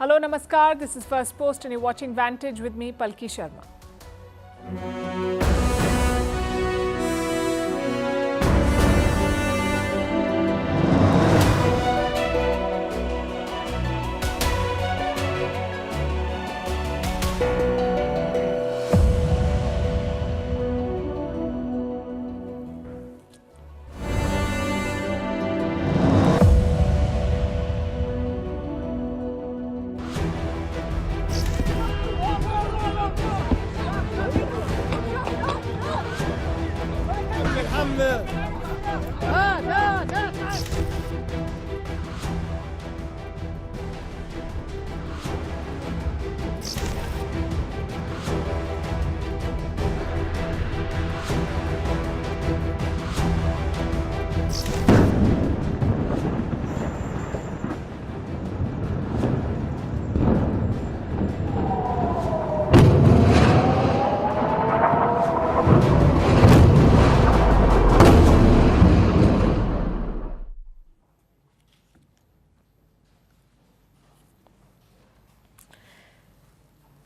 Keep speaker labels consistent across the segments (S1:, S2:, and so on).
S1: Hello, Namaskar. This is Firstpost and you're watching Vantage with me, Palki Sharma.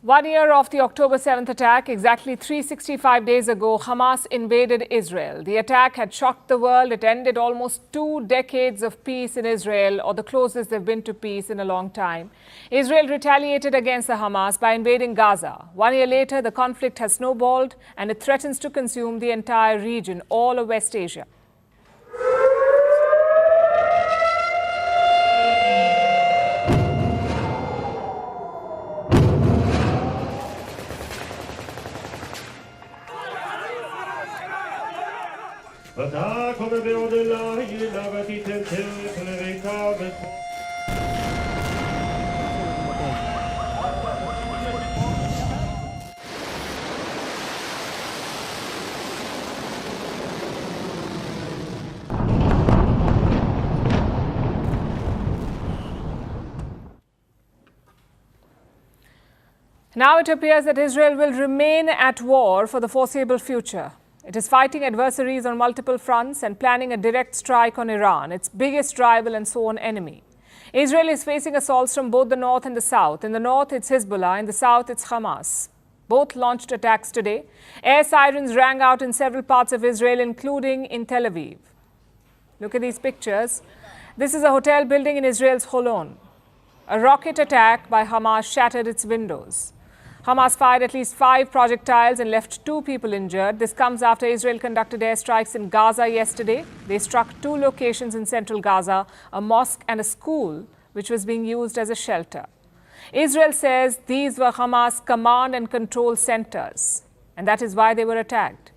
S1: One year of the October 7th attack, exactly 365 days ago, Hamas invaded Israel. The attack had shocked the world. It ended almost 2 decades of peace in Israel, or the closest they've been to peace in a long time. Israel retaliated against the Hamas by invading Gaza. 1 year later, the conflict has snowballed and it threatens to consume the entire region, all of West Asia. Now it appears that Israel will remain at war for the foreseeable future. It is fighting adversaries on multiple fronts and planning a direct strike on Iran, its biggest rival and sworn enemy. Israel is facing assaults from both the north and the south. In the north, it's Hezbollah. In the south, it's Hamas. Both launched attacks today. Air sirens rang out in several parts of Israel, including in Tel Aviv. Look at these pictures. This is a hotel building in Israel's Holon. A rocket attack by Hamas shattered its windows. Hamas fired at least 5 projectiles and left 2 people injured. This comes after Israel conducted airstrikes in Gaza yesterday. They struck 2 locations in central Gaza, a mosque and a school, which was being used as a shelter. Israel says these were Hamas command and control centers, and that is why they were attacked.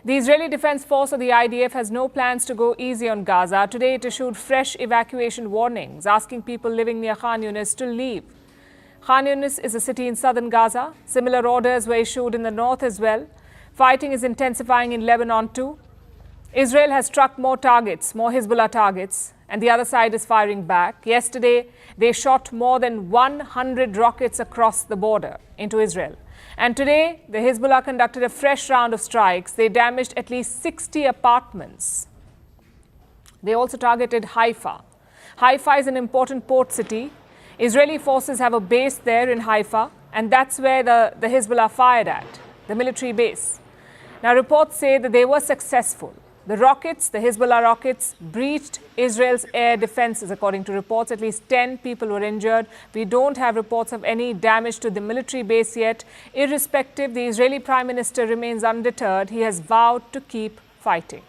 S1: The Israeli Defense Force, or the IDF, has no plans to go easy on Gaza. Today it issued fresh evacuation warnings, asking people living near Khan Yunis to leave. Khan Yunis is a city in southern Gaza. Similar orders were issued in the north as well. Fighting is intensifying in Lebanon too. Israel has struck more targets, more Hezbollah targets, and the other side is firing back. Yesterday, they shot more than 100 rockets across the border into Israel. And today, the Hezbollah conducted a fresh round of strikes. They damaged at least 60 apartments. They also targeted Haifa. Haifa is an important port city. Israeli forces have a base there in Haifa, and that's where the Hezbollah fired at, the military base. Now, reports say that they were successful. The rockets, the Hezbollah rockets, breached Israel's air defenses. According to reports, at least 10 people were injured. We don't have reports of any damage to the military base yet. Irrespective, the Israeli Prime Minister remains undeterred. He has vowed to keep fighting.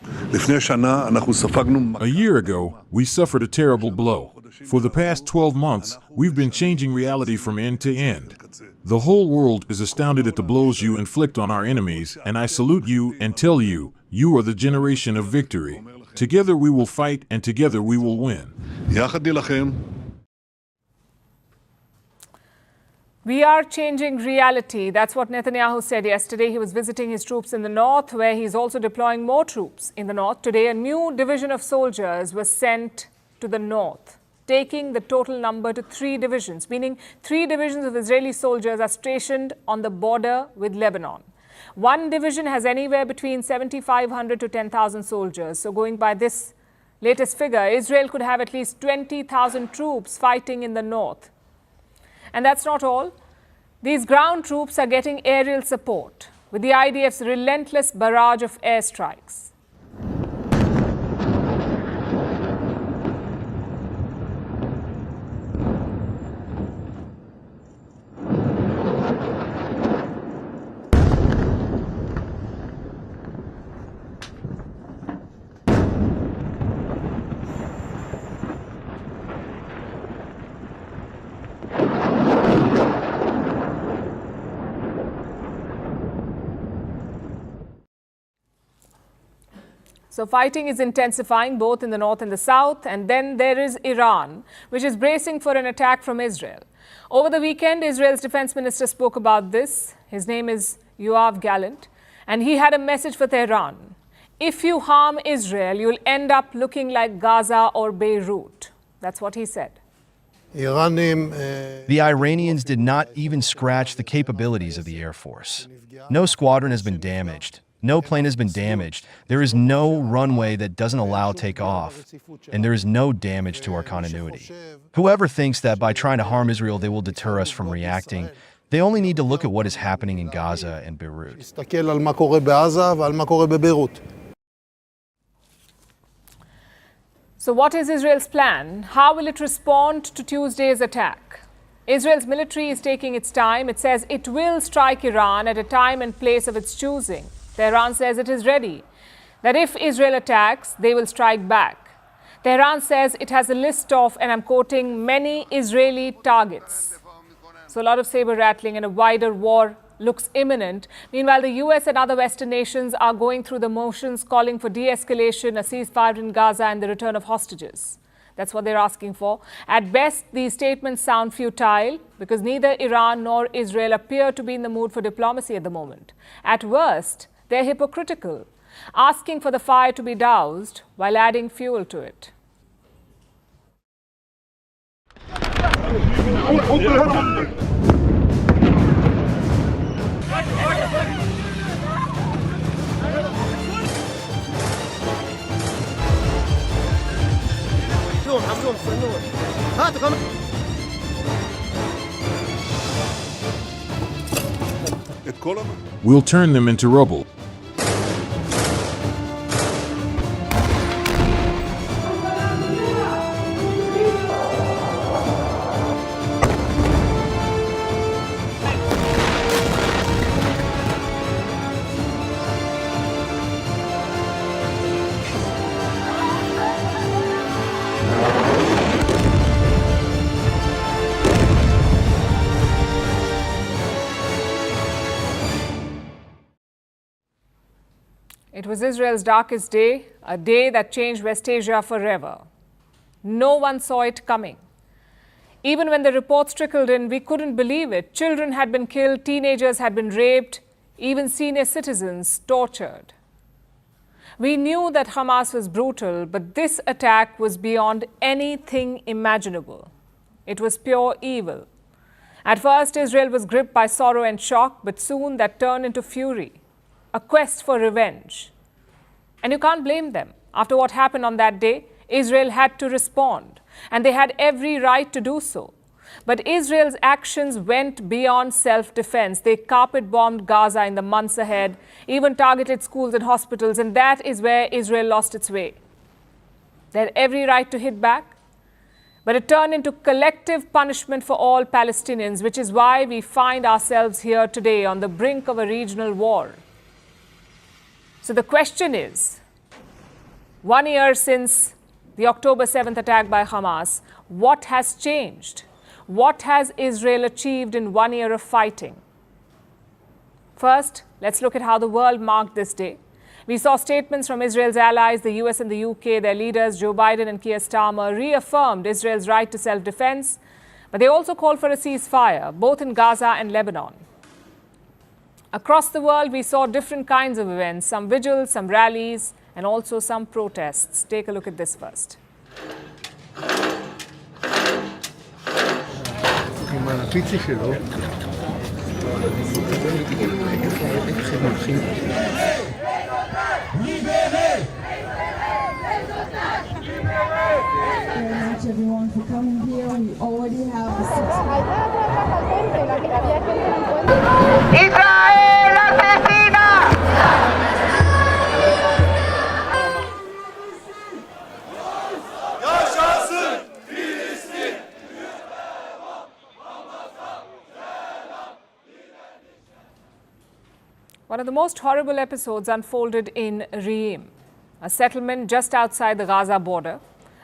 S2: A year ago, we suffered a terrible blow. For the past 12 months, we've been changing reality from end to end. The whole world is astounded at the blows you inflict on our enemies, and I salute you and tell you, you are the generation of victory. Together we will fight, and together we will win.
S1: We are changing reality. That's what Netanyahu said yesterday. He was visiting his troops in the north, where he's also deploying more troops in the north. Today, a new division of soldiers was sent to the north, taking the total number to 3 divisions, meaning 3 divisions of Israeli soldiers are stationed on the border with Lebanon. One division has anywhere between 7,500 to 10,000 soldiers. So going by this latest figure, Israel could have at least 20,000 troops fighting in the north. And that's not all. These ground troops are getting aerial support with the IDF's relentless barrage of airstrikes. So fighting is intensifying both in the north and the south. And then there is Iran, which is bracing for an attack from Israel. Over the weekend, Israel's defense minister spoke about this. His name is Yoav Gallant. And he had a message for Tehran. If you harm Israel, you'll end up looking like Gaza or Beirut. That's what he said.
S3: The Iranians did not even scratch the capabilities of the Air Force. No squadron has been damaged. No plane has been damaged. There is no runway that doesn't allow takeoff. And there is no damage to our continuity. Whoever thinks that by trying to harm Israel, they will deter us from reacting, they only need to look at what is happening in Gaza and Beirut.
S1: So what is Israel's plan? How will it respond to Tuesday's attack? Israel's military is taking its time. It says it will strike Iran at a time and place of its choosing. Tehran says it is ready, that if Israel attacks, they will strike back. Tehran says it has a list of, and I'm quoting, many Israeli targets. So a lot of saber rattling and a wider war looks imminent. Meanwhile, the US and other Western nations are going through the motions, calling for de-escalation, a ceasefire in Gaza, and the return of hostages. That's what they're asking for. At best, these statements sound futile because neither Iran nor Israel appear to be in the mood for diplomacy at the moment. At worst, they're hypocritical, asking for the fire to be doused while adding fuel to it.
S2: We'll turn them into rubble.
S1: It was Israel's darkest day, a day that changed West Asia forever. No one saw it coming. Even when the reports trickled in, we couldn't believe it. Children had been killed, teenagers had been raped, even senior citizens tortured. We knew that Hamas was brutal, but this attack was beyond anything imaginable. It was pure evil. At first, Israel was gripped by sorrow and shock, but soon that turned into fury, a quest for revenge. And you can't blame them. After what happened on that day, Israel had to respond, and they had every right to do so. But Israel's actions went beyond self-defense. They carpet-bombed Gaza in the months ahead, even targeted schools and hospitals, and that is where Israel lost its way. They had every right to hit back, but it turned into collective punishment for all Palestinians, which is why we find ourselves here today on the brink of a regional war. So the question is, 1 year since the October 7th attack by Hamas, what has changed? What has Israel achieved in 1 year of fighting? First, let's look at how the world marked this day. We saw statements from Israel's allies, the US and the UK. Their leaders, Joe Biden and Keir Starmer, reaffirmed Israel's right to self-defense, but they also called for a ceasefire, both in Gaza and Lebanon. Across the world, we saw different kinds of events, some vigils, some rallies, and also some protests. Take a look at this first.
S4: Very much everyone for coming here. We already have the 6 Israel asesina!
S1: One of the most horrible episodes unfolded in Reem, a settlement just outside the Gaza border.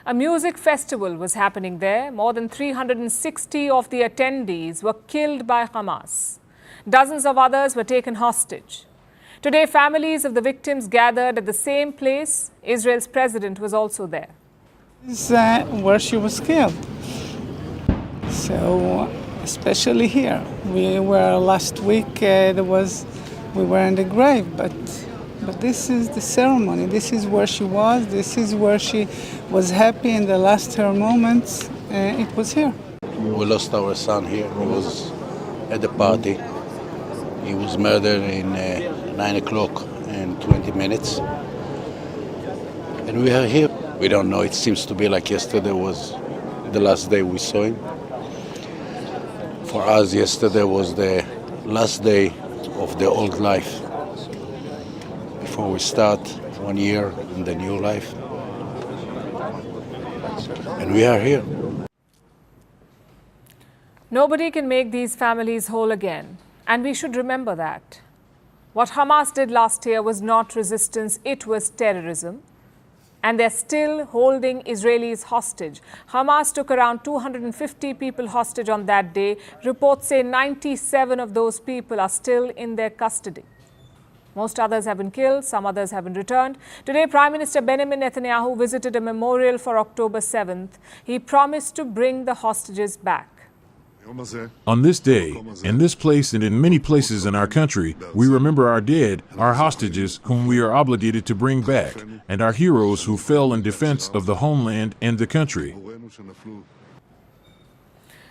S1: A music festival was happening there. More than 360 of the attendees were killed by Hamas. Dozens of others were taken hostage. Today, families of the victims gathered at the same place. Israel's president was also there.
S5: This is where she was killed. So, especially here. We were last week, we were in the grave, but this is the ceremony. This is where she was. This is where she was happy in the last her moments. It was here.
S6: We lost our son here. He was at the party. He was murdered in 9 o'clock and 20 minutes. And we are here. We don't know. It seems to be like yesterday was the last day we saw him. For us, yesterday was the last day of the old life before we start 1 year in the new life. And we are here.
S1: Nobody can make these families whole again, and we should remember that. What Hamas did last year was not resistance, it was terrorism. And they're still holding Israelis hostage. Hamas took around 250 people hostage on that day. Reports say 97 of those people are still in their custody. Most others have been killed, some others haven't returned. Today, Prime Minister Benjamin Netanyahu visited a memorial for October 7th. He promised to bring the hostages back.
S2: On this day, in this place and in many places in our country, we remember our dead, our hostages whom we are obligated to bring back, and our heroes who fell in defense of the homeland and the country.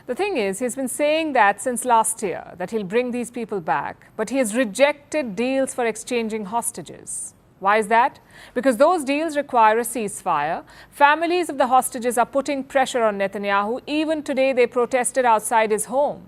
S1: The thing is, he's been saying that since last year, that he'll bring these people back, but he has rejected deals for exchanging hostages. Why is that? Because those deals require a ceasefire. Families of the hostages are putting pressure on Netanyahu. Even today, they protested outside his home.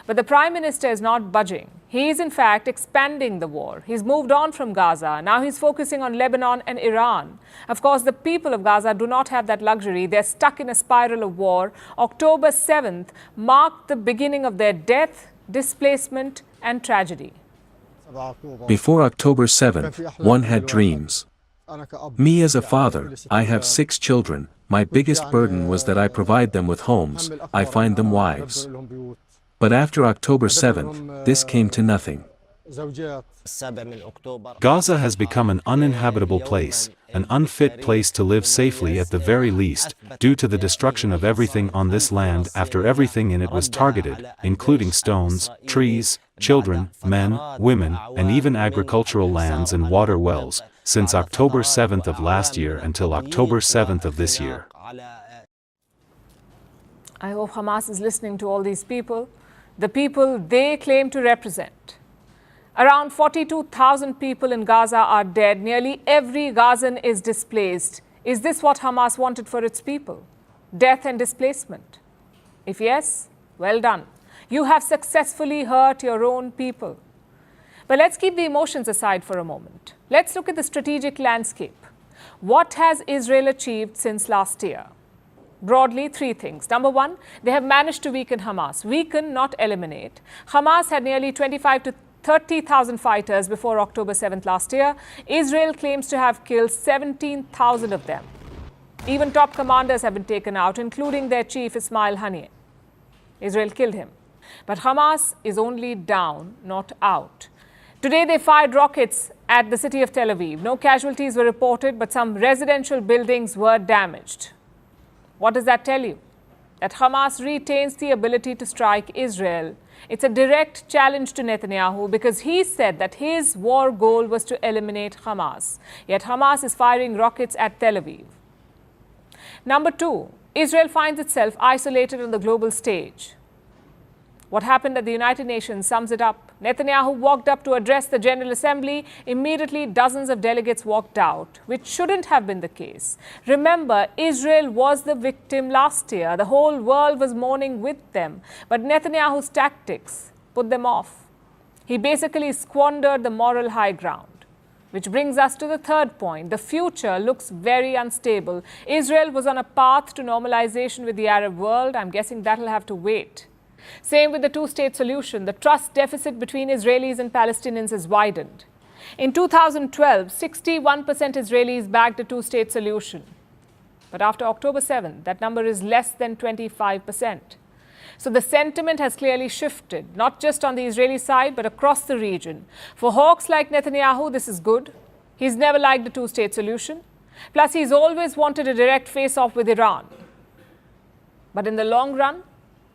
S1: But the Prime Minister is not budging. He is, in fact, expanding the war. He's moved on from Gaza. Now he's focusing on Lebanon and Iran. Of course, the people of Gaza do not have that luxury. They're stuck in a spiral of war. October 7th marked the beginning of their death, displacement, and tragedy.
S7: Before October 7th, one had dreams. Me as a father, I have 6 children. My biggest burden was that I provide them with homes, I find them wives. But after October 7th, this came to nothing.
S8: Gaza has become an uninhabitable place, an unfit place to live safely at the very least, due to the destruction of everything on this land after everything in it was targeted, including stones, trees, children, men, women, and even agricultural lands and water wells, since October 7th of last year until October 7th of this year.
S1: I hope Hamas is listening to all these people, the people they claim to represent. Around 42,000 people in Gaza are dead. Nearly every Gazan is displaced. Is this what Hamas wanted for its people? Death and displacement? If yes, well done. You have successfully hurt your own people. But let's keep the emotions aside for a moment. Let's look at the strategic landscape. What has Israel achieved since last year? Broadly, 3 things. Number 1, they have managed to weaken Hamas. Weaken, not eliminate. Hamas had nearly 25 to 30,000 fighters before October 7th last year. Israel claims to have killed 17,000 of them. Even top commanders have been taken out, including their chief Ismail Haniyeh. Israel killed him. But Hamas is only down, not out. Today they fired rockets at the city of Tel Aviv. No casualties were reported, but some residential buildings were damaged. What does that tell you? That Hamas retains the ability to strike Israel. It's a direct challenge to Netanyahu because he said that his war goal was to eliminate Hamas. Yet Hamas is firing rockets at Tel Aviv. Number 2, Israel finds itself isolated on the global stage. What happened at the United Nations sums it up. Netanyahu walked up to address the General Assembly. Immediately, dozens of delegates walked out, which shouldn't have been the case. Remember, Israel was the victim last year. The whole world was mourning with them. But Netanyahu's tactics, put them off. He basically squandered the moral high ground. Which brings us to the third point. The future looks very unstable. Israel was on a path to normalization with the Arab world. I'm guessing that'll have to wait. Same with the two-state solution. The trust deficit between Israelis and Palestinians has widened. In 2012, 61% Israelis backed a two-state solution. But after October 7th, that number is less than 25%. So the sentiment has clearly shifted, not just on the Israeli side, but across the region. For hawks like Netanyahu, this is good. He's never liked the two-state solution. Plus, he's always wanted a direct face-off with Iran. But in the long run,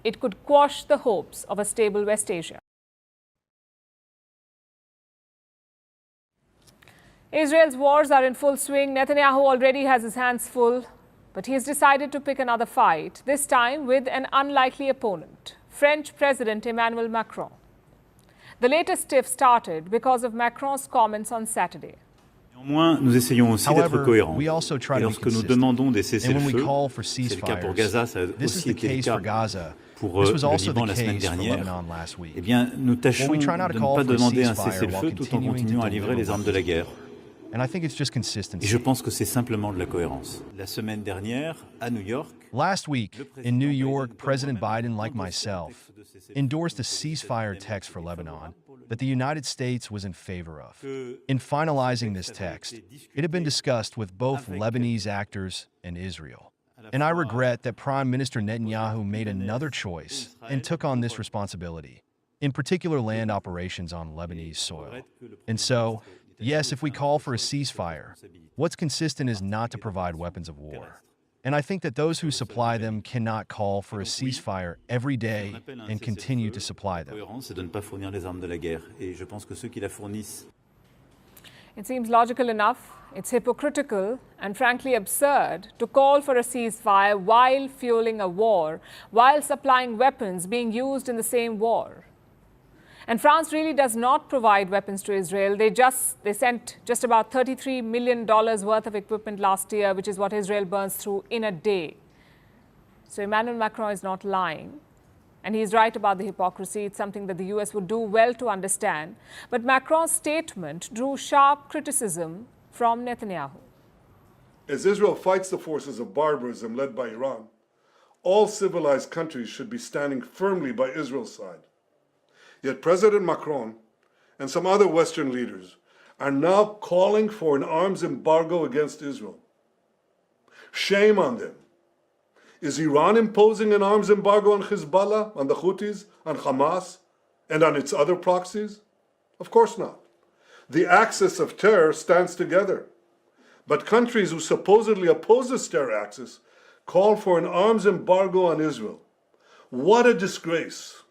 S1: it could quash the hopes of a stable West Asia. Israel's wars are in full swing. Netanyahu already has his hands full. But he has decided to pick another fight, this time with an unlikely opponent, French President Emmanuel Macron. The latest tiff started because of Macron's comments on Saturday.
S9: Néanmoins, nous essayons aussi d'être cohérents.
S3: We also try
S9: Et
S3: to be
S9: lorsque nous
S3: consistent.
S9: demandons des
S3: And when we
S9: cessez-le-feu,
S3: call for
S9: c'est le cas pour
S3: ceasefires,
S9: Gaza, ça a
S3: this is
S9: aussi
S3: the
S9: été le
S3: case
S9: cas
S3: for Gaza.
S9: pour
S3: This was
S9: le
S3: also
S9: Liban
S3: the
S9: la semaine
S3: case for
S9: dernière.
S3: Lebanon last week.
S9: Eh bien, nous tâchons
S3: Well, we
S9: de
S3: try not to
S9: ne
S3: call
S9: pas
S3: for a
S9: demander un
S3: ceasefire
S9: cessez-le-feu
S3: while
S9: tout en
S3: continuing to
S9: continuant à livrer
S3: deliver
S9: les armes de la guerre.
S3: And I think it's just
S9: Et
S3: consistency.
S9: je pense que c'est simplement de la cohérence. La semaine dernière, à New York,
S3: Last week, in New York, President Biden, like myself, endorsed a ceasefire text for Lebanon that the United States was in favor of. In finalizing this text, it had been discussed with both Lebanese actors and Israel. And I regret that Prime Minister Netanyahu made another choice and took on this responsibility, in particular land operations on Lebanese soil. And so, yes, if we call for a ceasefire, what's consistent is not to provide weapons of war. And I think that those who supply them cannot call for a ceasefire every day and continue to supply them.
S9: cohérence, c'est de ne pas fournir les armes de la guerre. Et je pense que ceux qui la fournissent
S1: It seems logical enough. It's hypocritical and frankly absurd to call for a ceasefire while fueling a war, while supplying weapons being used in the same war. And France really does not provide weapons to Israel. They sent just about $33 million worth of equipment last year, which is what Israel burns through in a day. So Emmanuel Macron is not lying. And he's right about the hypocrisy. It's something that the US would do well to understand. But Macron's statement drew sharp criticism from Netanyahu.
S10: As Israel fights the forces of barbarism led by Iran, all civilized countries should be standing firmly by Israel's side. Yet President Macron and some other Western leaders are now calling for an arms embargo against Israel. Shame on them. Is Iran imposing an arms embargo on Hezbollah, on the Houthis, on Hamas, and on its other proxies? Of course not. The axis of terror stands together. But countries who supposedly oppose this terror axis call for an arms embargo on Israel. What a disgrace.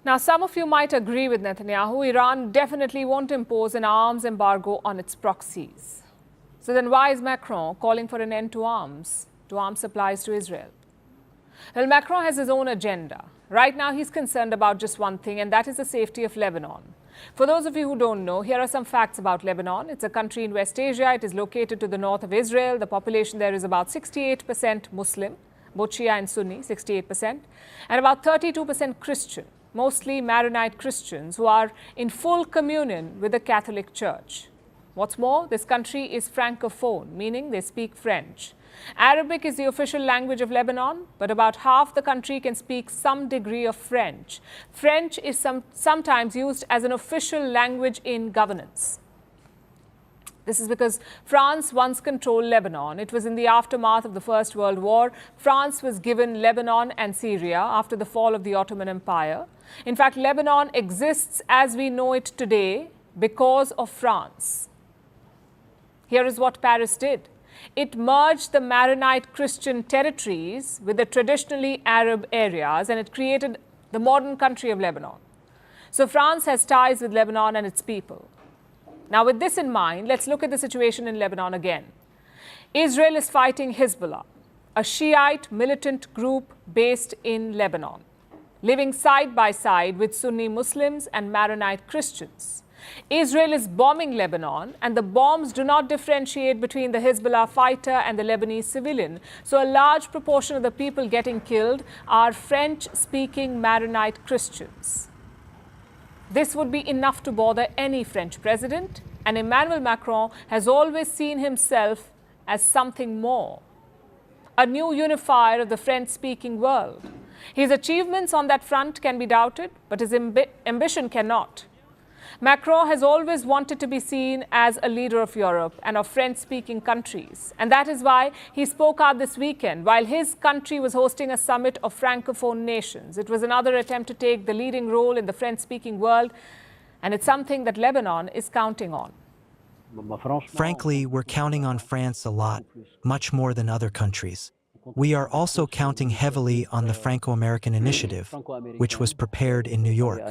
S1: Now, some of you might agree with Netanyahu. Iran definitely won't impose an arms embargo on its proxies. So then why is Macron calling for an end to arms supplies to Israel? Well, Macron has his own agenda. Right now, he's concerned about just one thing, and that is the safety of Lebanon. For those of you who don't know, here are some facts about Lebanon. It's a country in West Asia. It is located to the north of Israel. The population there is about 68% Muslim, both Shia and Sunni, 68%, and about 32% Christian, mostly Maronite Christians who are in full communion with the Catholic Church. What's more, this country is francophone, meaning they speak French. Arabic is the official language of Lebanon, but about half the country can speak some degree of French. French is sometimes used as an official language in governance. This is because France once controlled Lebanon. It was in the aftermath of the First World War. France was given Lebanon and Syria after the fall of the Ottoman Empire. In fact, Lebanon exists as we know it today because of France. Here is what Paris did. It merged the Maronite Christian territories with the traditionally Arab areas, and it created the modern country of Lebanon. So France has ties with Lebanon and its people. Now, with this in mind, let's look at the situation in Lebanon again. Israel is fighting Hezbollah, a Shiite militant group based in Lebanon, living side by side with Sunni Muslims and Maronite Christians. Israel is bombing Lebanon, and the bombs do not differentiate between the Hezbollah fighter and the Lebanese civilian. So a large proportion of the people getting killed are French-speaking Maronite Christians. This would be enough to bother any French president, and Emmanuel Macron has always seen himself as something more, a new unifier of the French-speaking world. His achievements on that front can be doubted, but his ambition cannot. Macron has always wanted to be seen as a leader of Europe and of French-speaking countries. And that is why he spoke out this weekend while his country was hosting a summit of Francophone nations. It was another attempt to take the leading role in the French-speaking world, and it's something that Lebanon is counting on.
S11: Frankly, we're counting on France a lot, much more than other countries. We are also counting heavily on the Franco-American initiative, which was prepared in New York.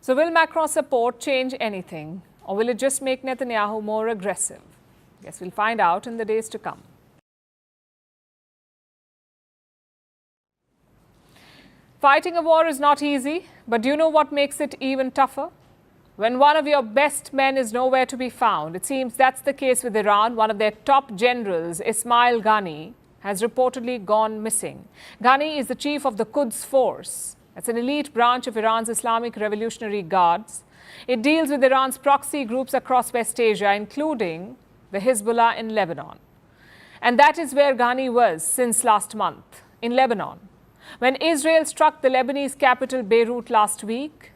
S1: So will Macron's support change anything, or will it just make Netanyahu more aggressive? Guess we'll find out in the days to come. Fighting a war is not easy, but do you know what makes it even tougher? When one of your best men is nowhere to be found. It seems that's the case with Iran. One of their top generals, Ismail Ghani, has reportedly gone missing. Ghani is the chief of the Quds Force. It's an elite branch of Iran's Islamic Revolutionary Guards. It deals with Iran's proxy groups across West Asia, including the Hezbollah in Lebanon. And that is where Ghani was since last month, in Lebanon. When Israel struck the Lebanese capital Beirut last week,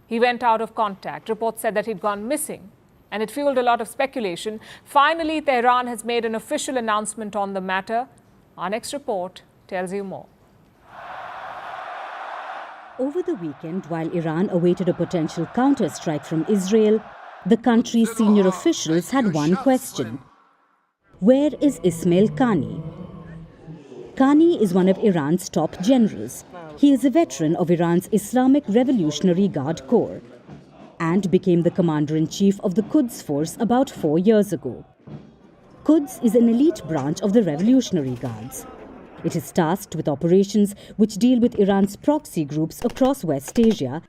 S1: he went out of contact. Reports said that he'd gone missing, and it fueled a lot of speculation. Finally, Tehran has made an official announcement on the matter. Our next report tells you more.
S12: Over the weekend, while Iran awaited a potential counterstrike from Israel, the country's senior officials had one question. Where is Ismail Ghani? Ghani is one of Iran's top generals. He is a veteran of Iran's Islamic Revolutionary Guard Corps and became the commander-in-chief of the Quds Force about 4 years ago. Quds is an elite branch of the Revolutionary Guards. It is tasked with operations which deal with Iran's proxy groups across West Asia,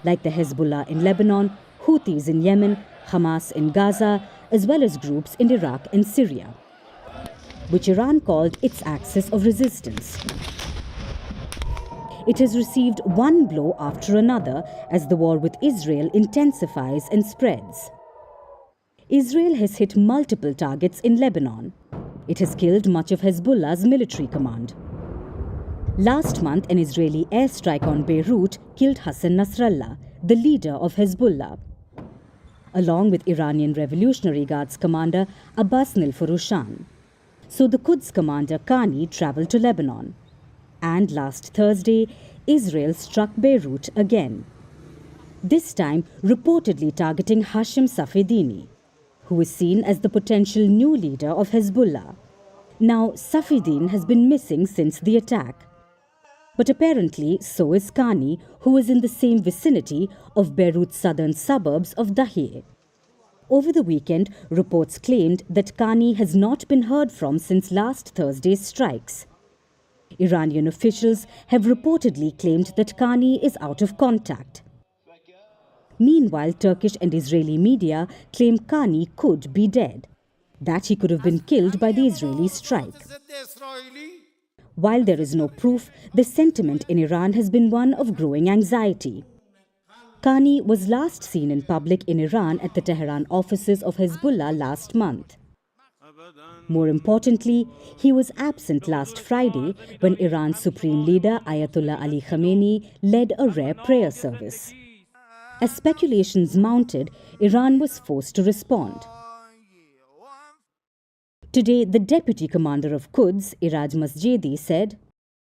S12: like the Hezbollah in Lebanon, Houthis in Yemen, Hamas in Gaza, as well as groups in Iraq and Syria, which Iran called its axis of resistance. It has received one blow after another as the war with Israel intensifies and spreads. Israel has hit multiple targets in Lebanon. It has killed much of Hezbollah's military command. Last month, an Israeli airstrike on Beirut killed Hassan Nasrallah, the leader of Hezbollah, along with Iranian Revolutionary Guards commander Abbas Nilfurushan. So the Quds commander Ghani travelled to Lebanon. And last Thursday, Israel struck Beirut again. This time reportedly targeting Hashim Safedini, who is seen as the potential new leader of Hezbollah. Now, Safedin has been missing since the attack. But apparently, so is Ghani, who is in the same vicinity of Beirut's southern suburbs of Dahir. Over the weekend, reports claimed that Ghani has not been heard from since last Thursday's strikes. Iranian officials have reportedly claimed that Ghani is out of contact. Meanwhile, Turkish and Israeli media claim Ghani could be dead, that he could have been killed by the Israeli strike. While there is no proof, the sentiment in Iran has been one of growing anxiety. Ghani was last seen in public in Iran at the Tehran offices of Hezbollah last month. More importantly, he was absent last Friday when Iran's supreme leader Ayatollah Ali Khamenei led a rare prayer service. As speculations mounted, Iran was forced to respond. Today, the deputy commander of Quds, Iraj Masjedi, said,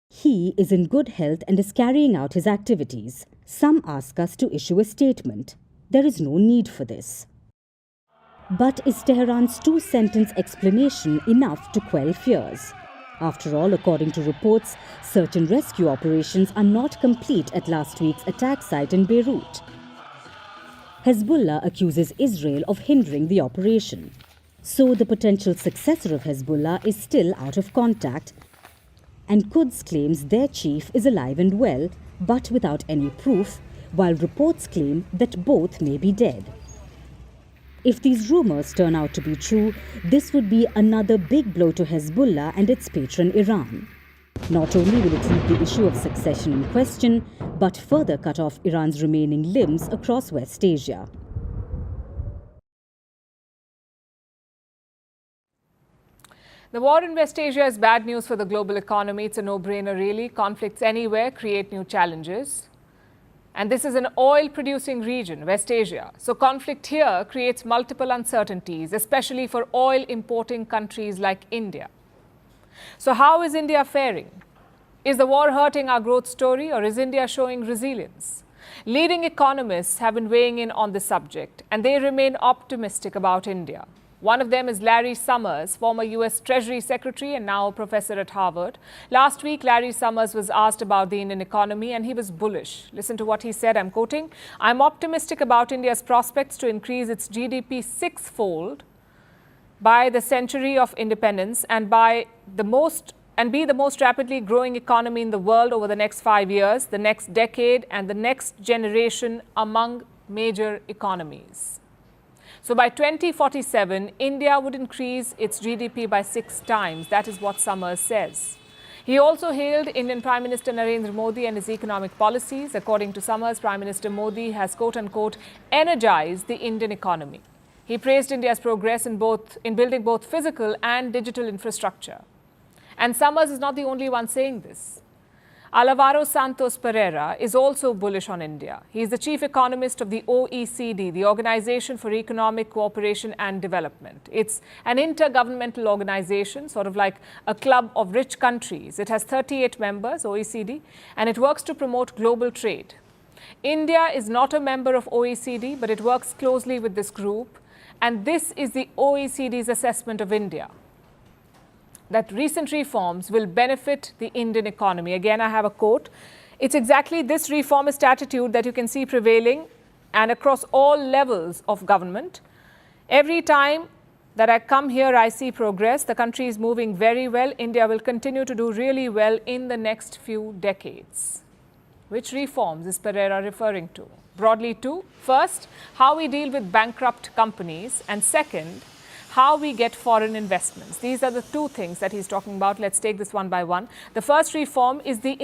S12: "He is in good health and is carrying out his activities. Some ask us to issue a statement. There is no need for this." But is Tehran's two-sentence explanation enough to quell fears? After all, according to reports, search and rescue operations are not complete at last week's attack site in Beirut. Hezbollah accuses Israel of hindering the operation. So the potential successor of Hezbollah is still out of contact, and Quds claims their chief is alive and well, but without any proof, while reports claim that both may be dead. If these rumors turn out to be true, this would be another big blow to Hezbollah and its patron Iran. Not only will it leave the issue of succession in question, but further cut off Iran's remaining limbs across West Asia.
S1: The war in West Asia is bad news for the global economy. It's a no-brainer, really. Conflicts anywhere create new challenges. And this is an oil-producing region, West Asia. So conflict here creates multiple uncertainties, especially for oil-importing countries like India. So how is India faring? Is the war hurting our growth story, or is India showing resilience? Leading economists have been weighing in on this subject, and they remain optimistic about India. One of them is Larry Summers, former US Treasury Secretary and now a professor at Harvard. Last week, Larry Summers was asked about the Indian economy and he was bullish. Listen to what he said, I'm quoting, "I'm optimistic about India's prospects to increase its GDP sixfold by the century of independence and be the most rapidly growing economy in the world over the next 5 years, the next decade and the next generation among major economies." So by 2047, India would increase its GDP by 6 times. That is what Summers says. He also hailed Indian Prime Minister Narendra Modi and his economic policies. According to Summers, Prime Minister Modi has, quote-unquote, energized the Indian economy. He praised India's progress in building both physical and digital infrastructure. And Summers is not the only one saying this. Alvaro Santos Pereira is also bullish on India. He is the chief economist of the OECD, the Organization for Economic Cooperation and Development. It's an intergovernmental organization, sort of like a club of rich countries. It has 38 members, OECD, and it works to promote global trade. India is not a member of OECD, but it works closely with this group. And this is the OECD's assessment of India, that recent reforms will benefit the Indian economy. Again, I have a quote. It's exactly this reformist attitude that you can see prevailing and across all levels of government. Every time that I come here, I see progress. The country is moving very well. India will continue to do really well in the next few decades. Which reforms is Pereira referring to? Broadly two. First, how we deal with bankrupt companies, and second, how we get foreign investments. These are the two things that he's talking about. Let's take this one by one. The first reform is the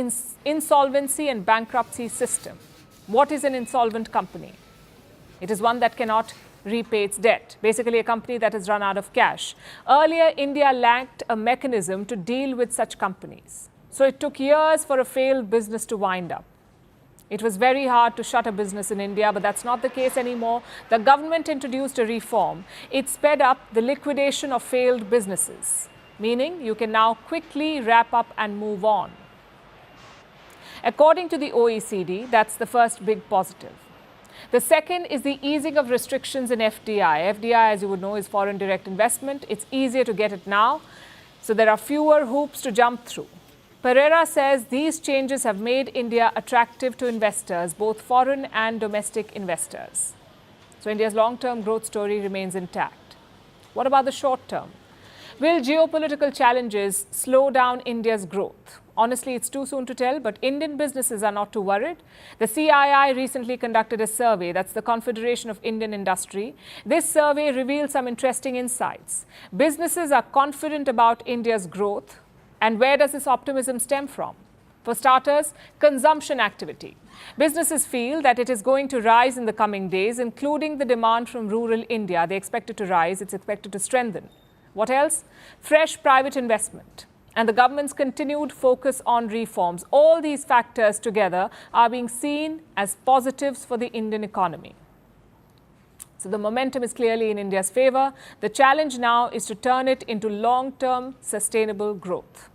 S1: insolvency and bankruptcy system. What is an insolvent company? It is one that cannot repay its debt, basically a company that has run out of cash. Earlier, India lacked a mechanism to deal with such companies. So it took years for a failed business to wind up. It was very hard to shut a business in India, but that's not the case anymore. The government introduced a reform. It sped up the liquidation of failed businesses, meaning you can now quickly wrap up and move on. According to the OECD, that's the first big positive. The second is the easing of restrictions in FDI. FDI, as you would know, is foreign direct investment. It's easier to get it now, so there are fewer hoops to jump through. Pereira says these changes have made India attractive to investors, both foreign and domestic investors. So India's long-term growth story remains intact. What about the short term? Will geopolitical challenges slow down India's growth? Honestly, it's too soon to tell, but Indian businesses are not too worried. The CII recently conducted a survey, that's the Confederation of Indian Industry. This survey revealed some interesting insights. Businesses are confident about India's growth. And where does this optimism stem from? For starters, consumption activity. Businesses feel that it is going to rise in the coming days, including the demand from rural India. They expect it to rise. It's expected to strengthen. What else? Fresh private investment and the government's continued focus on reforms. All these factors together are being seen as positives for the Indian economy. So the momentum is clearly in India's favor. The challenge now is to turn it into long-term sustainable growth.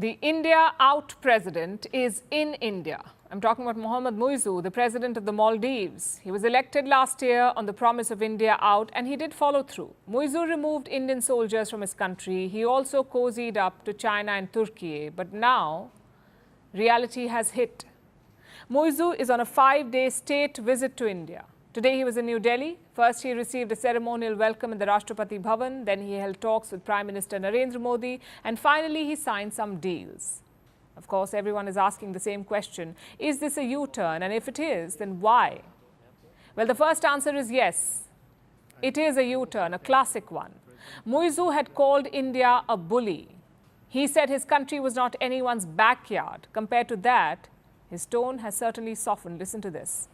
S1: The India out president is in India. I'm talking about Mohammad Muizzu, the president of the Maldives. He was elected last year on the promise of India out, and he did follow through. Muizzu removed Indian soldiers from his country. He also cozied up to China and Turkey. But now, reality has hit. Muizzu is on a 5-day state visit to India. Today he was in New Delhi. First he received a ceremonial welcome in the Rashtrapati Bhavan. Then he held talks with Prime Minister Narendra Modi. And finally he signed some deals. Of course, everyone is asking the same question. Is this a U-turn? And if it is, then why? Well, the first answer is yes. It is a U-turn, a classic one. Muizzu had called India a bully. He said his country was not anyone's backyard. Compared to that, his tone has certainly softened. Listen to this.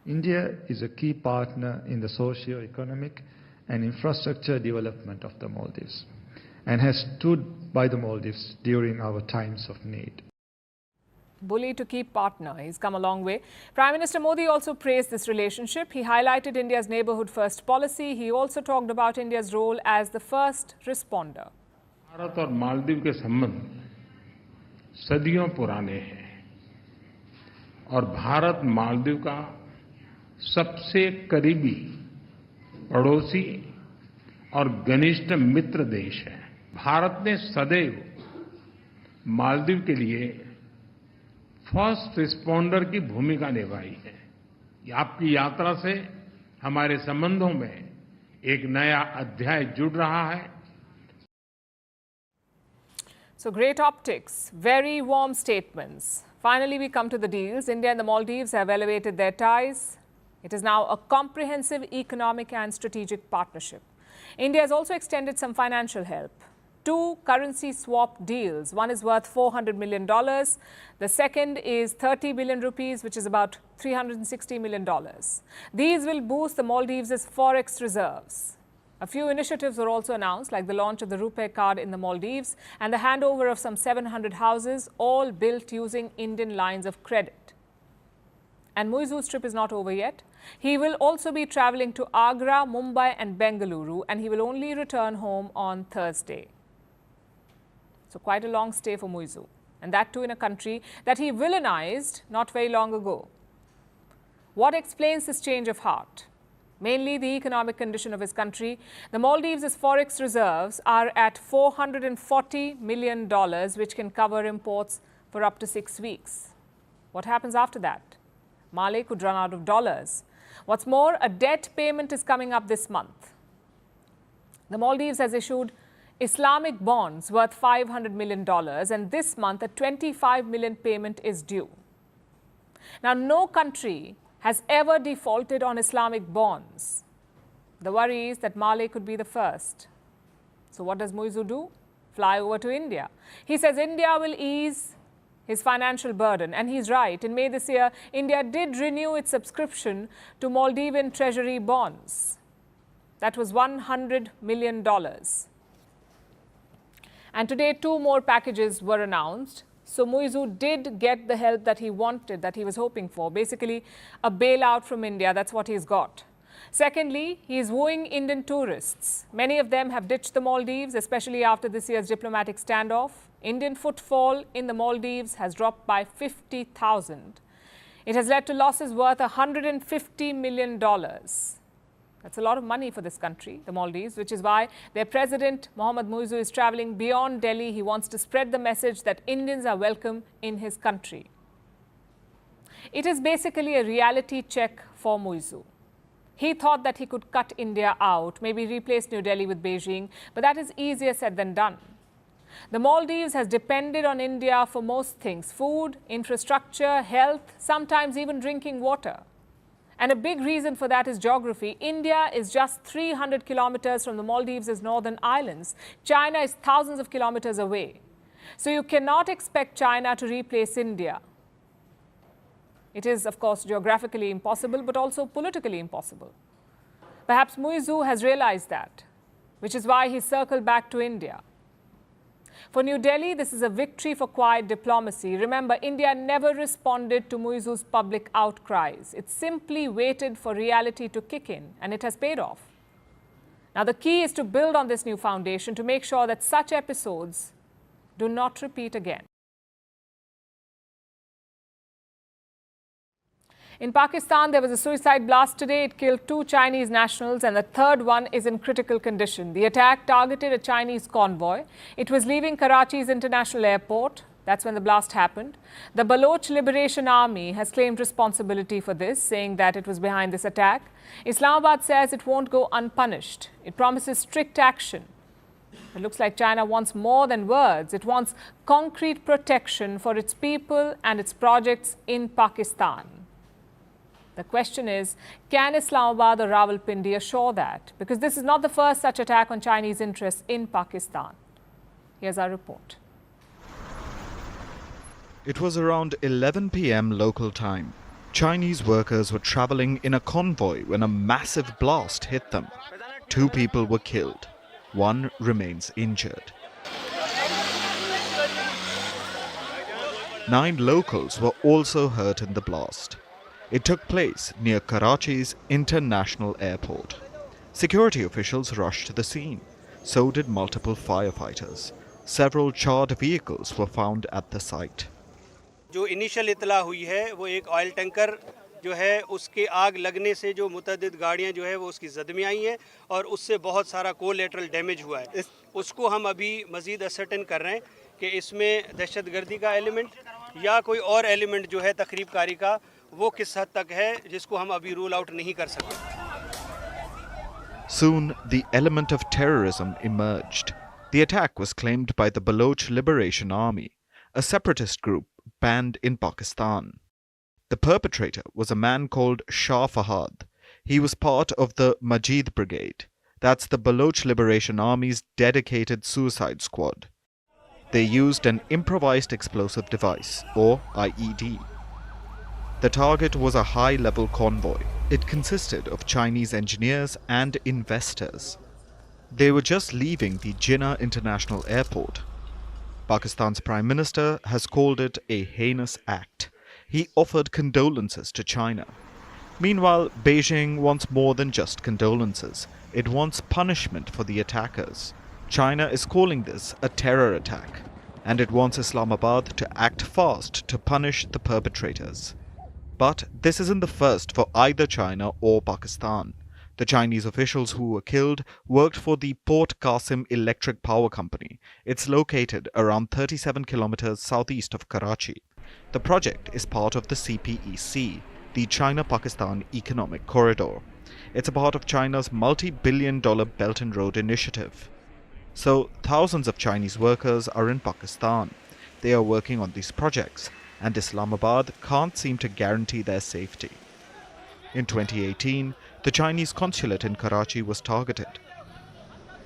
S13: India is a key partner in the socio-economic and infrastructure development of the Maldives and has stood by the Maldives during our times of need.
S1: Bully to keep partner. He's come a long way. Prime Minister Modi also praised this relationship. He highlighted India's neighborhood first policy. He also talked about India's role as the first responder.
S14: Bharat और मालदीव के संबंध सदियों पुराने हैं और भारत मालदीव का सबसे करीबी पड़ोसी और घनिष्ठ मित्र देश है। भारत ने सदैव मालदीव के लिए फर्स्ट रिस्पॉन्डर की भूमिका निभाई है। आपकी यात्रा से हमारे संबंधों में एक नया अध्याय जुड़ रहा है।
S1: So great optics, very warm statements. Finally, we come to the deals. India and the Maldives have elevated their ties. It is now a comprehensive economic and strategic partnership. India has also extended some financial help. 2 currency swap deals. One is worth $400 million. The second is 30 billion rupees, which is about $360 million. These will boost the Maldives' forex reserves. A few initiatives were also announced, like the launch of the RuPay card in the Maldives and the handover of some 700 houses, all built using Indian lines of credit. And Muizzu's trip is not over yet. He will also be travelling to Agra, Mumbai and Bengaluru, and he will only return home on Thursday. So quite a long stay for Muizzu, and that too in a country that he villainized not very long ago. What explains this change of heart? Mainly the economic condition of his country. The Maldives' forex reserves are at $440 million, which can cover imports for up to 6 weeks. What happens after that? Mali could run out of dollars. What's more, a debt payment is coming up this month. The Maldives has issued Islamic bonds worth $500 million, and this month a $25 million payment is due. Now, no country has ever defaulted on Islamic bonds. The worry is that Mali could be the first. So what does Muizzu do? Fly over to India. He says India will ease his financial burden, and he's right. In May this year, India did renew its subscription to Maldivian treasury bonds. That was $100 million. And today, 2 more packages were announced. So Muizzu did get the help that he wanted, that he was hoping for. Basically, a bailout from India, that's what he's got. Secondly, he is wooing Indian tourists. Many of them have ditched the Maldives, especially after this year's diplomatic standoff. Indian footfall in the Maldives has dropped by 50,000. It has led to losses worth $150 million. That's a lot of money for this country, the Maldives, which is why their president, Mohammad Muizzu, is travelling beyond Delhi. He wants to spread the message that Indians are welcome in his country. It is basically a reality check for Muizzu. He thought that he could cut India out, maybe replace New Delhi with Beijing, but that is easier said than done. The Maldives has depended on India for most things: food, infrastructure, health, sometimes even drinking water. And a big reason for that is geography. India is just 300 kilometers from the Maldives' northern islands. China is thousands of kilometers away. So you cannot expect China to replace India. It is, of course, geographically impossible, but also politically impossible. Perhaps Muizzu has realized that, which is why he circled back to India. For New Delhi, this is a victory for quiet diplomacy. Remember, India never responded to Muizzu's public outcries. It simply waited for reality to kick in, and it has paid off. Now, the key is to build on this new foundation to make sure that such episodes do not repeat again. In Pakistan, there was a suicide blast today. It killed 2 Chinese nationals and the third one is in critical condition. The attack targeted a Chinese convoy. It was leaving Karachi's international airport. That's when the blast happened. The Baloch Liberation Army has claimed responsibility for this, saying that it was behind this attack. Islamabad says it won't go unpunished. It promises strict action. It looks like China wants more than words. It wants concrete protection for its people and its projects in Pakistan. The question is, can Islamabad or Rawalpindi assure that? Because this is not the first such attack on Chinese interests in Pakistan. Here's our report.
S15: It was around 11 p.m. local time. Chinese workers were traveling in a convoy when a massive blast hit them. 2 people were killed. 1 remains injured. 9 locals were also hurt in the blast. It took place near Karachi's international airport. Security officials rushed to the scene. So did multiple firefighters. Several charred vehicles were found at the site.
S16: जो initial इतला हुई है वो एक oil tanker जो है उसके आग लगने से जो मुतअद्दिद गाड़ियां जो है वो उसकी जद में आई हैं और उससे बहुत सारा कोलैटरल डैमेज हुआ है उसको हम अभी मज़ीद असर्टेन कर रहे हैं कि इसमें दहशतगर्दी का एलिमेंट या कोई और एलिमेंट जो है तखरीबकारी का वो किस हद तक है जिसको हम अभी रूल आउट नहीं कर सकते.
S15: Soon, the element of terrorism emerged. The attack was claimed by the Baloch Liberation Army, a separatist group banned in Pakistan. The perpetrator was a man called Shah Fahad. He was part of the Majid Brigade. That's the Baloch Liberation Army's dedicated suicide squad. They used an improvised explosive device, or IED. The target was a high-level convoy. It consisted of Chinese engineers and investors. They were just leaving the Jinnah International Airport. Pakistan's Prime Minister has called it a heinous act. He offered condolences to China. Meanwhile, Beijing wants more than just condolences. It wants punishment for the attackers. China is calling this a terror attack, and it wants Islamabad to act fast to punish the perpetrators. But this isn't the first for either China or Pakistan. The Chinese officials who were killed worked for the Port Qasim Electric Power Company. It's located around 37 kilometers southeast of Karachi. The project is part of the CPEC, the China-Pakistan Economic Corridor. It's a part of China's multi-billion-dollar Belt and Road Initiative. So, thousands of Chinese workers are in Pakistan. They are working on these projects, and Islamabad can't seem to guarantee their safety. In 2018, the Chinese consulate in Karachi was targeted.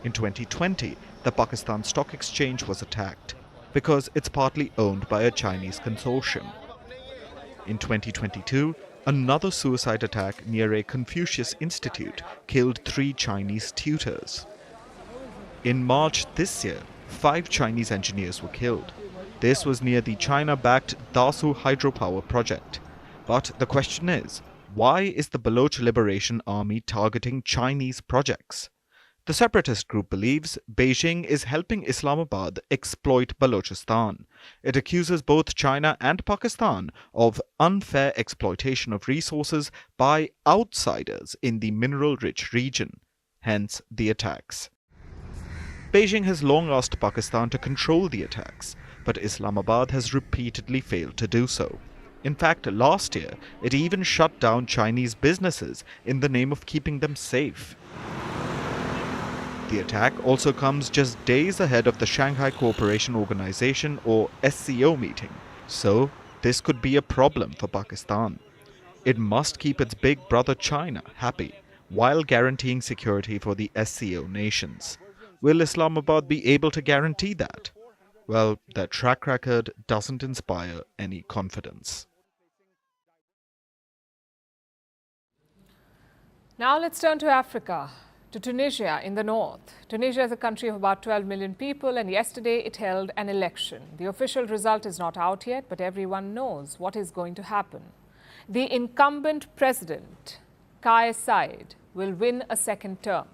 S15: In 2020, the Pakistan Stock Exchange was attacked because it's partly owned by a Chinese consortium. In 2022, another suicide attack near a Confucius Institute killed 3 Chinese tutors. In March this year, 5 Chinese engineers were killed. This was near the China-backed Dasu hydropower project. But the question is, why is the Baloch Liberation Army targeting Chinese projects? The separatist group believes Beijing is helping Islamabad exploit Balochistan. It accuses both China and Pakistan of unfair exploitation of resources by outsiders in the mineral-rich region, hence the attacks. Beijing has long asked Pakistan to control the attacks, but Islamabad has repeatedly failed to do so. In fact, last year, it even shut down Chinese businesses in the name of keeping them safe. The attack also comes just days ahead of the Shanghai Cooperation Organization or SCO meeting, so this could be a problem for Pakistan. It must keep its big brother China happy while guaranteeing security for the SCO nations. Will Islamabad be able to guarantee that? Well, their track record doesn't inspire any confidence.
S1: Now let's turn to Africa, to Tunisia in the north. Tunisia is a country of about 12 million people, and yesterday it held an election. The official result is not out yet, but everyone knows what is going to happen. The incumbent president, Kais Saied, will win a second term.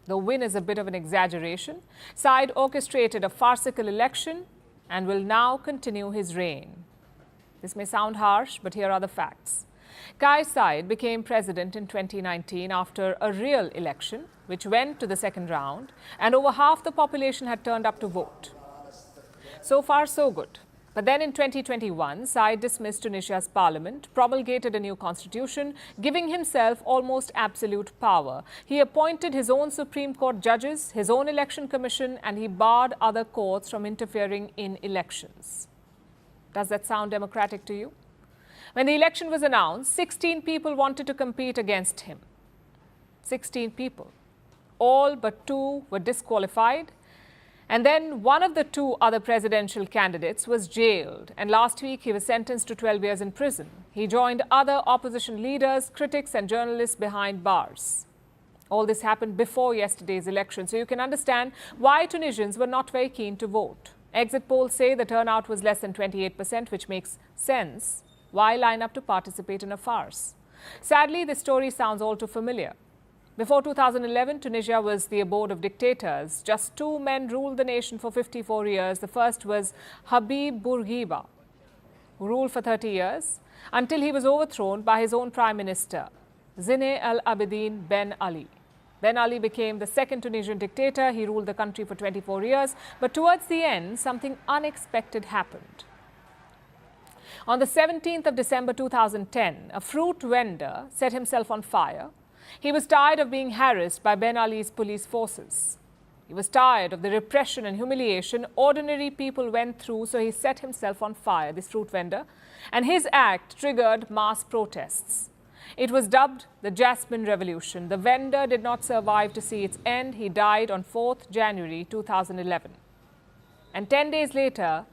S1: The win is a bit of an exaggeration. Saied orchestrated a farcical election and will now continue his reign. This may sound harsh, but here are the facts. Kais Saied became president in 2019 after a real election, which went to the second round, and over half the population had turned up to vote. So far, so good. But then in 2021, Saied dismissed Tunisia's parliament, promulgated a new constitution, giving himself almost absolute power. He appointed his own Supreme Court judges, his own election commission, and he barred other courts from interfering in elections. Does that sound democratic to you? When the election was announced, 16 people wanted to compete against him. 16 people. All but 2 were disqualified. And then one of the 2 other presidential candidates was jailed. And last week, he was sentenced to 12 years in prison. He joined other opposition leaders, critics, and journalists behind bars. All this happened before yesterday's election. So you can understand why Tunisians were not very keen to vote. Exit polls say the turnout was less than 28%, which makes sense. Why line up to participate in a farce? Sadly, this story sounds all too familiar. Before 2011, Tunisia was the abode of dictators. Just 2 men ruled the nation for 54 years. The first was Habib Bourguiba, who ruled for 30 years, until he was overthrown by his own prime minister, Zine El Abidine Ben Ali. Ben Ali became the second Tunisian dictator. He ruled the country for 24 years. But towards the end, something unexpected happened. On the 17th of December 2010, a fruit vendor set himself on fire. He was tired of being harassed by Ben Ali's police forces. He was tired of the repression and humiliation ordinary people went through, so he set himself on fire, this fruit vendor, and his act triggered mass protests. It was dubbed the Jasmine Revolution. The vendor did not survive to see its end. He died on 4th January 2011. And 10 days later,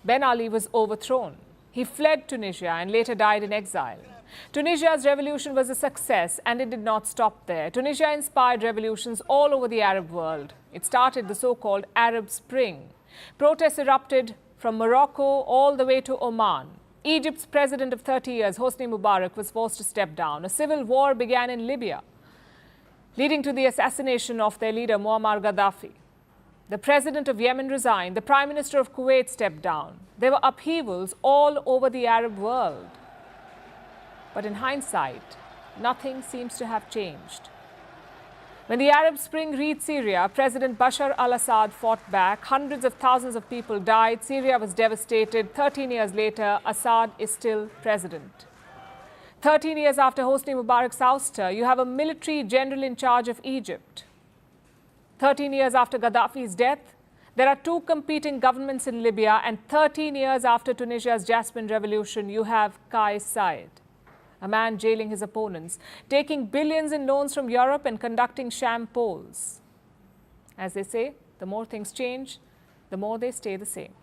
S1: Ben Ali was overthrown. He fled Tunisia and later died in exile. Tunisia's revolution was a success, and it did not stop there. Tunisia inspired revolutions all over the Arab world. It started the so-called Arab Spring. Protests erupted from Morocco all the way to Oman. Egypt's president of 30 years, Hosni Mubarak, was forced to step down. A civil war began in Libya, leading to the assassination of their leader, Muammar Gaddafi. The president of Yemen resigned. The prime minister of Kuwait stepped down. There were upheavals all over the Arab world. But in hindsight, nothing seems to have changed. When the Arab Spring reached Syria, President Bashar al-Assad fought back. Hundreds of thousands of people died. Syria was devastated. 13 years later, Assad is still president. 13 years after Hosni Mubarak's ouster, you have a military general in charge of Egypt. 13 years after Gaddafi's death, there are 2 competing governments in Libya. And 13 years after Tunisia's Jasmine Revolution, you have Kais Saied, a man jailing his opponents, taking billions in loans from Europe and conducting sham polls. As they say, the more things change, the more they stay the same.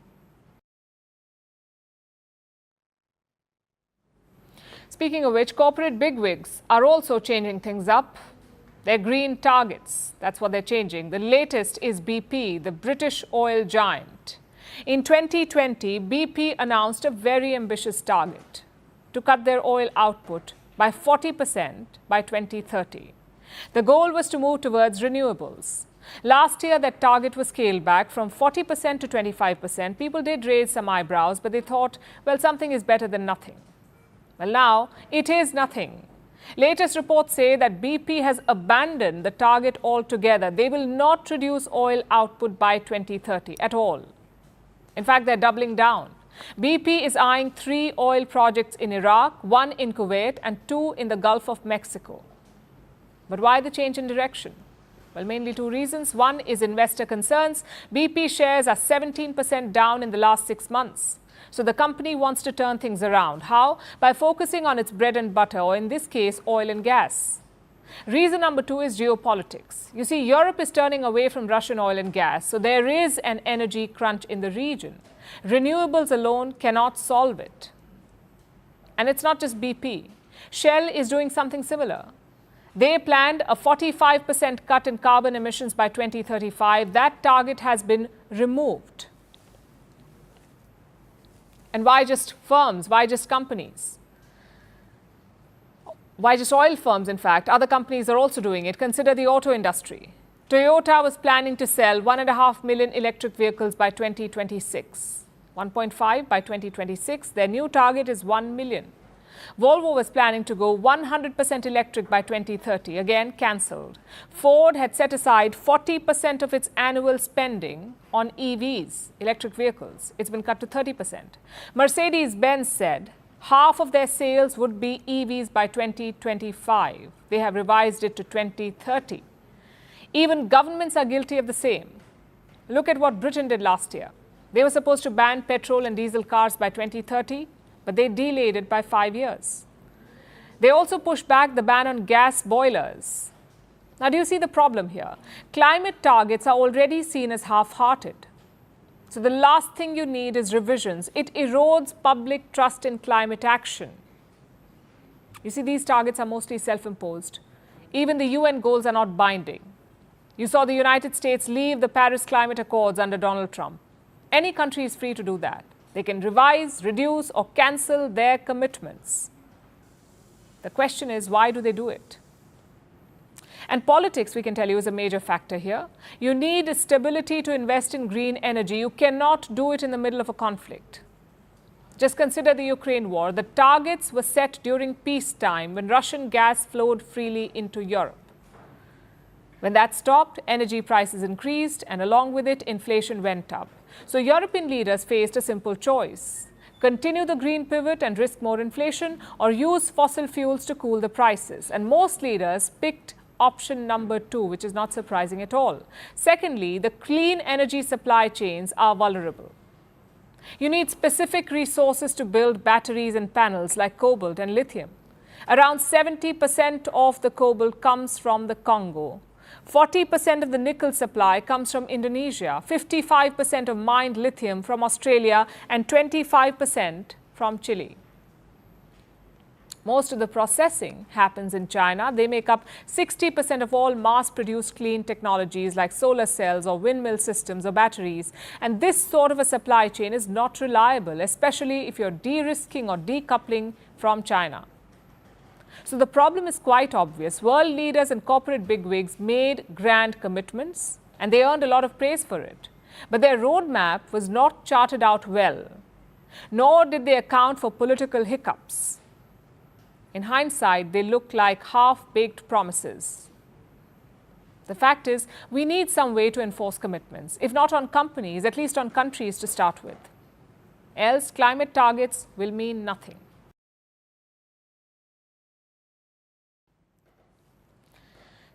S1: Speaking of which, corporate bigwigs are also changing things up. They're green targets. That's what they're changing. The latest is BP, the British oil giant. In 2020, BP announced a very ambitious target to cut their oil output by 40% by 2030. The goal was to move towards renewables. Last year, that target was scaled back from 40% to 25%. People did raise some eyebrows, but they thought, well, something is better than nothing. Well, now it is nothing. Latest reports say that BP has abandoned the target altogether. They will not reduce oil output by 2030 at all. In fact, they're doubling down. BP is eyeing 3 oil projects in Iraq, 1 in Kuwait, and 2 in the Gulf of Mexico. But why the change in direction? Well, mainly 2 reasons. One is investor concerns. BP shares are 17% down in the last 6 months. So the company wants to turn things around. How? By focusing on its bread and butter, or in this case, oil and gas. Reason number 2 is geopolitics. You see, Europe is turning away from Russian oil and gas, so there is an energy crunch in the region. Renewables alone cannot solve it. And it's not just BP. Shell is doing something similar. They planned a 45% cut in carbon emissions by 2035. That target has been removed. And why just firms? Why just companies? Why just oil firms, in fact? Other companies are also doing it. Consider the auto industry. Toyota was planning to sell 1.5 million electric vehicles by 2026. 1.5 by 2026. Their new target is 1 million. Volvo was planning to go 100% electric by 2030, again cancelled. Ford had set aside 40% of its annual spending on EVs, electric vehicles. It's been cut to 30%. Mercedes-Benz said half of their sales would be EVs by 2025. They have revised it to 2030. Even governments are guilty of the same. Look at what Britain did last year. They were supposed to ban petrol and diesel cars by 2030, but they delayed it by 5 years. They also pushed back the ban on gas boilers. Now, do you see the problem here? Climate targets are already seen as half-hearted. So the last thing you need is revisions. It erodes public trust in climate action. You see, these targets are mostly self-imposed. Even the UN goals are not binding. You saw the United States leave the Paris Climate Accords under Donald Trump. Any country is free to do that. They can revise, reduce, or cancel their commitments. The question is, why do they do it? And politics, we can tell you, is a major factor here. You need stability to invest in green energy. You cannot do it in the middle of a conflict. Just consider the Ukraine war. The targets were set during peacetime when Russian gas flowed freely into Europe. When that stopped, energy prices increased, and along with it, inflation went up. So European leaders faced a simple choice: continue the green pivot and risk more inflation, or use fossil fuels to cool the prices. And most leaders picked option number 2, which is not surprising at all. Secondly, the clean energy supply chains are vulnerable. You need specific resources to build batteries and panels like cobalt and lithium. Around 70% of the cobalt comes from the Congo. 40% of the nickel supply comes from Indonesia, 55% of mined lithium from Australia, and 25% from Chile. Most of the processing happens in China. They make up 60% of all mass-produced clean technologies like solar cells or windmill systems or batteries. And this sort of a supply chain is not reliable, especially if you're de-risking or decoupling from China. So the problem is quite obvious. World leaders and corporate bigwigs made grand commitments, and they earned a lot of praise for it. But their roadmap was not charted out well, nor did they account for political hiccups. In hindsight, they look like half-baked promises. The fact is, we need some way to enforce commitments, if not on companies, at least on countries to start with. Else, climate targets will mean nothing.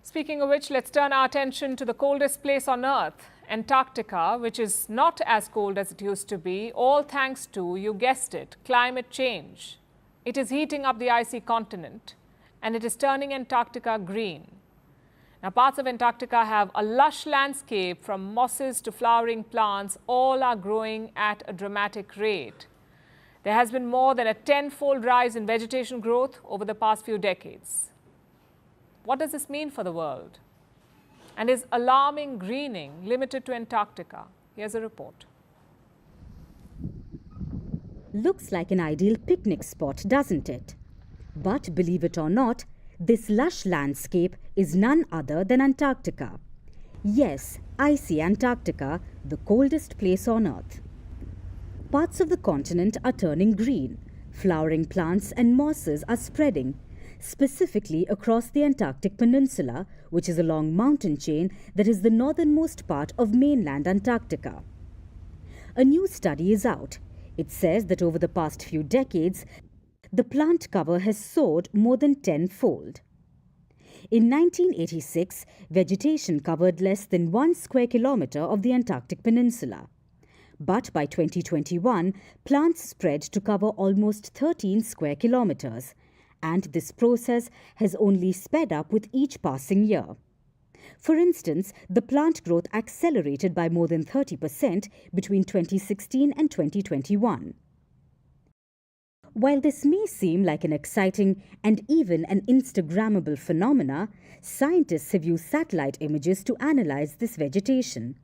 S1: Speaking of which, let's turn our attention to the coldest place on Earth, Antarctica, which is not as cold as it used to be, all thanks to, you guessed it, climate change. It is heating up the icy continent, and it is turning Antarctica green. Now, parts of Antarctica have a lush landscape from mosses to flowering plants. All are growing at a dramatic rate. There has been more than a 10-fold rise in vegetation growth over the past few decades. What does this mean for the world? And is alarming greening limited to Antarctica? Here's a report.
S12: Looks like an ideal picnic spot, doesn't it? But believe it or not, this lush landscape is none other than Antarctica. Yes, icy Antarctica, the coldest place on Earth. Parts of the continent are turning green. Flowering plants and mosses are spreading, specifically across the Antarctic Peninsula, which is a long mountain chain that is the northernmost part of mainland Antarctica. A new study is out. It says that over the past few decades, the plant cover has soared more than 10-fold. In 1986, vegetation covered less than 1 square kilometer of the Antarctic Peninsula. But by 2021, plants spread to cover almost 13 square kilometers. And this process has only sped up with each passing year. For instance, the plant growth accelerated by more than 30% between 2016 and 2021. While this may seem like an exciting and even an Instagrammable phenomena, scientists have used satellite images to analyze this vegetation.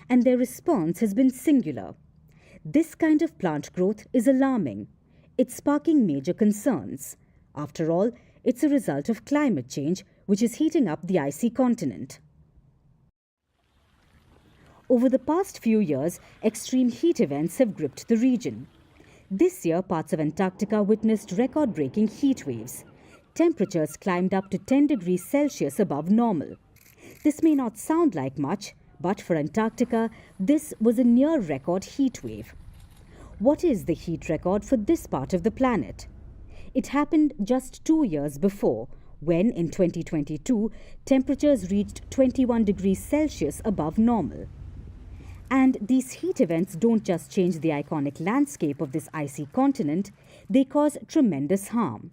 S12: And their response has been singular. This kind of plant growth is alarming. It's sparking major concerns. After all, it's a result of climate change, which is heating up the icy continent. Over the past few years, extreme heat events have gripped the region. This year, parts of Antarctica witnessed record-breaking heat waves. Temperatures climbed up to 10 degrees Celsius above normal. This may not sound like much, but for Antarctica, this was a near-record heat wave. What is the heat record for this part of the planet? It happened just 2 years before, when in 2022, temperatures reached 21 degrees Celsius above normal. And these heat events don't just change the iconic landscape of this icy continent, they cause tremendous harm.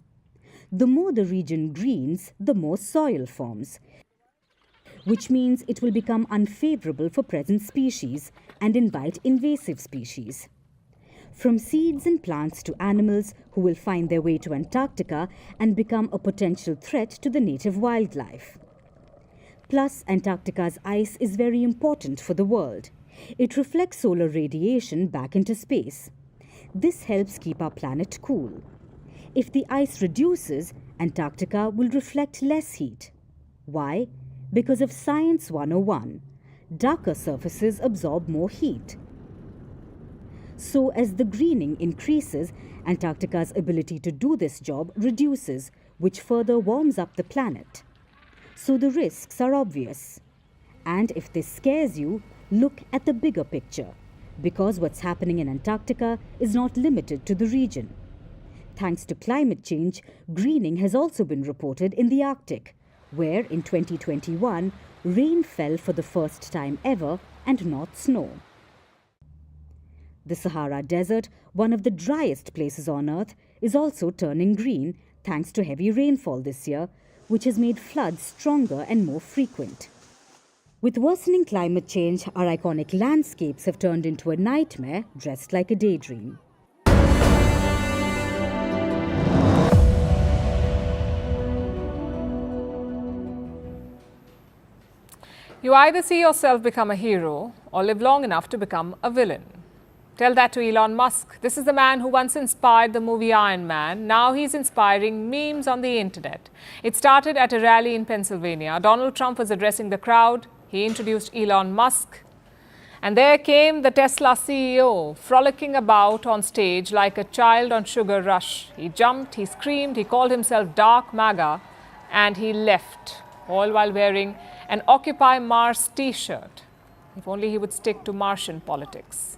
S12: The more the region greens, the more soil forms, which means it will become unfavorable for present species and invite invasive species. From seeds and plants to animals who will find their way to Antarctica and become a potential threat to the native wildlife. Plus, Antarctica's ice is very important for the world. It reflects solar radiation back into space. This helps keep our planet cool. If the ice reduces, Antarctica will reflect less heat. Why? Because of Science 101. Darker surfaces absorb more heat. So as the greening increases, Antarctica's ability to do this job reduces, which further warms up the planet. So the risks are obvious. And if this scares you, look at the bigger picture, because what's happening in Antarctica is not limited to the region. Thanks to climate change, greening has also been reported in the Arctic, where in 2021, rain fell for the first time ever and not snow. The Sahara Desert, one of the driest places on Earth, is also turning green thanks to heavy rainfall this year, which has made floods stronger and more frequent. With worsening climate change, our iconic landscapes have turned into a nightmare dressed like a daydream.
S1: You either see yourself become a hero or live long enough to become a villain. Tell that to Elon Musk. This is the man who once inspired the movie Iron Man. Now he's inspiring memes on the internet. It started at a rally in Pennsylvania. Donald Trump was addressing the crowd. He introduced Elon Musk. And there came the Tesla CEO, frolicking about on stage like a child on Sugar Rush. He jumped, he screamed, he called himself Dark MAGA, and he left, all while wearing an Occupy Mars t-shirt. If only he would stick to Martian politics.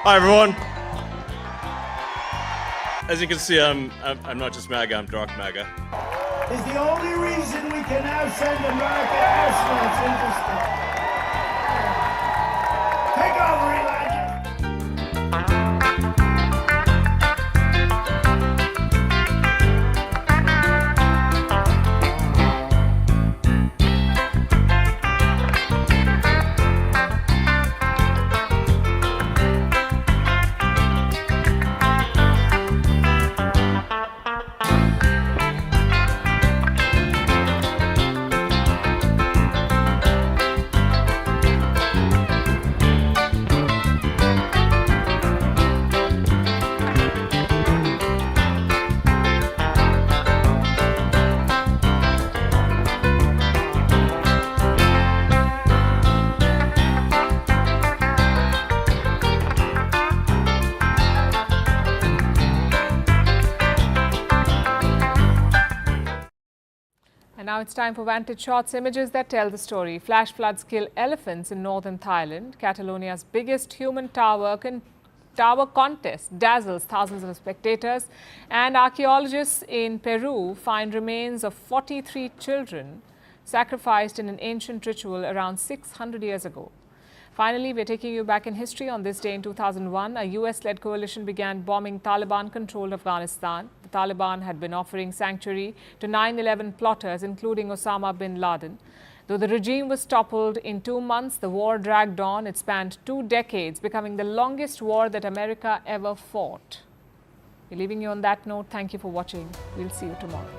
S17: Hi everyone. As you can see, I'm not just MAGA, I'm Dark MAGA.
S18: Is the only reason we can now send America astronauts into space. Take over, Elijah.
S1: And now it's time for Vantage Shots, images that tell the story. Flash floods kill elephants in northern Thailand. Catalonia's biggest human tower contest dazzles thousands of spectators. And archaeologists in Peru find remains of 43 children sacrificed in an ancient ritual around 600 years ago. Finally, we're taking you back in history. On this day in 2001, a US-led coalition began bombing Taliban-controlled Afghanistan. The Taliban had been offering sanctuary to 9/11 plotters, including Osama bin Laden. Though the regime was toppled in 2 months, the war dragged on. It spanned 2 decades, becoming the longest war that America ever fought. We're leaving you on that note. Thank you for watching. We'll see you tomorrow.